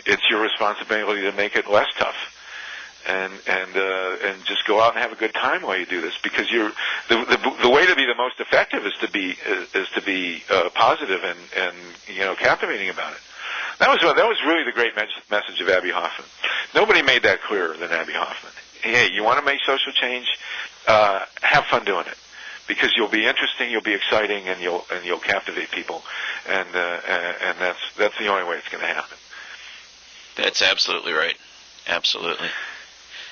it's your responsibility to make it less tough. And just go out and have a good time while you do this, because the way to be the most effective is to be positive and captivating about it. That was really the great message of Abby Hoffman. Nobody made that clearer than Abby Hoffman. Hey, you want to make social change? Have fun doing it, because you'll be interesting, you'll be exciting, and you'll captivate people, and that's the only way it's going to happen. That's absolutely right. Absolutely.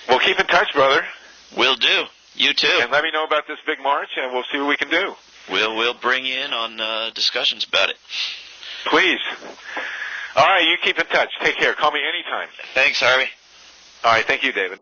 Well, keep in touch, brother. Will do. You too. And let me know about this big march, and we'll see what we can do. We'll bring you in on discussions about it. Please. All right, you keep in touch. Take care. Call me anytime. Thanks, Harvey. All right, thank you, David.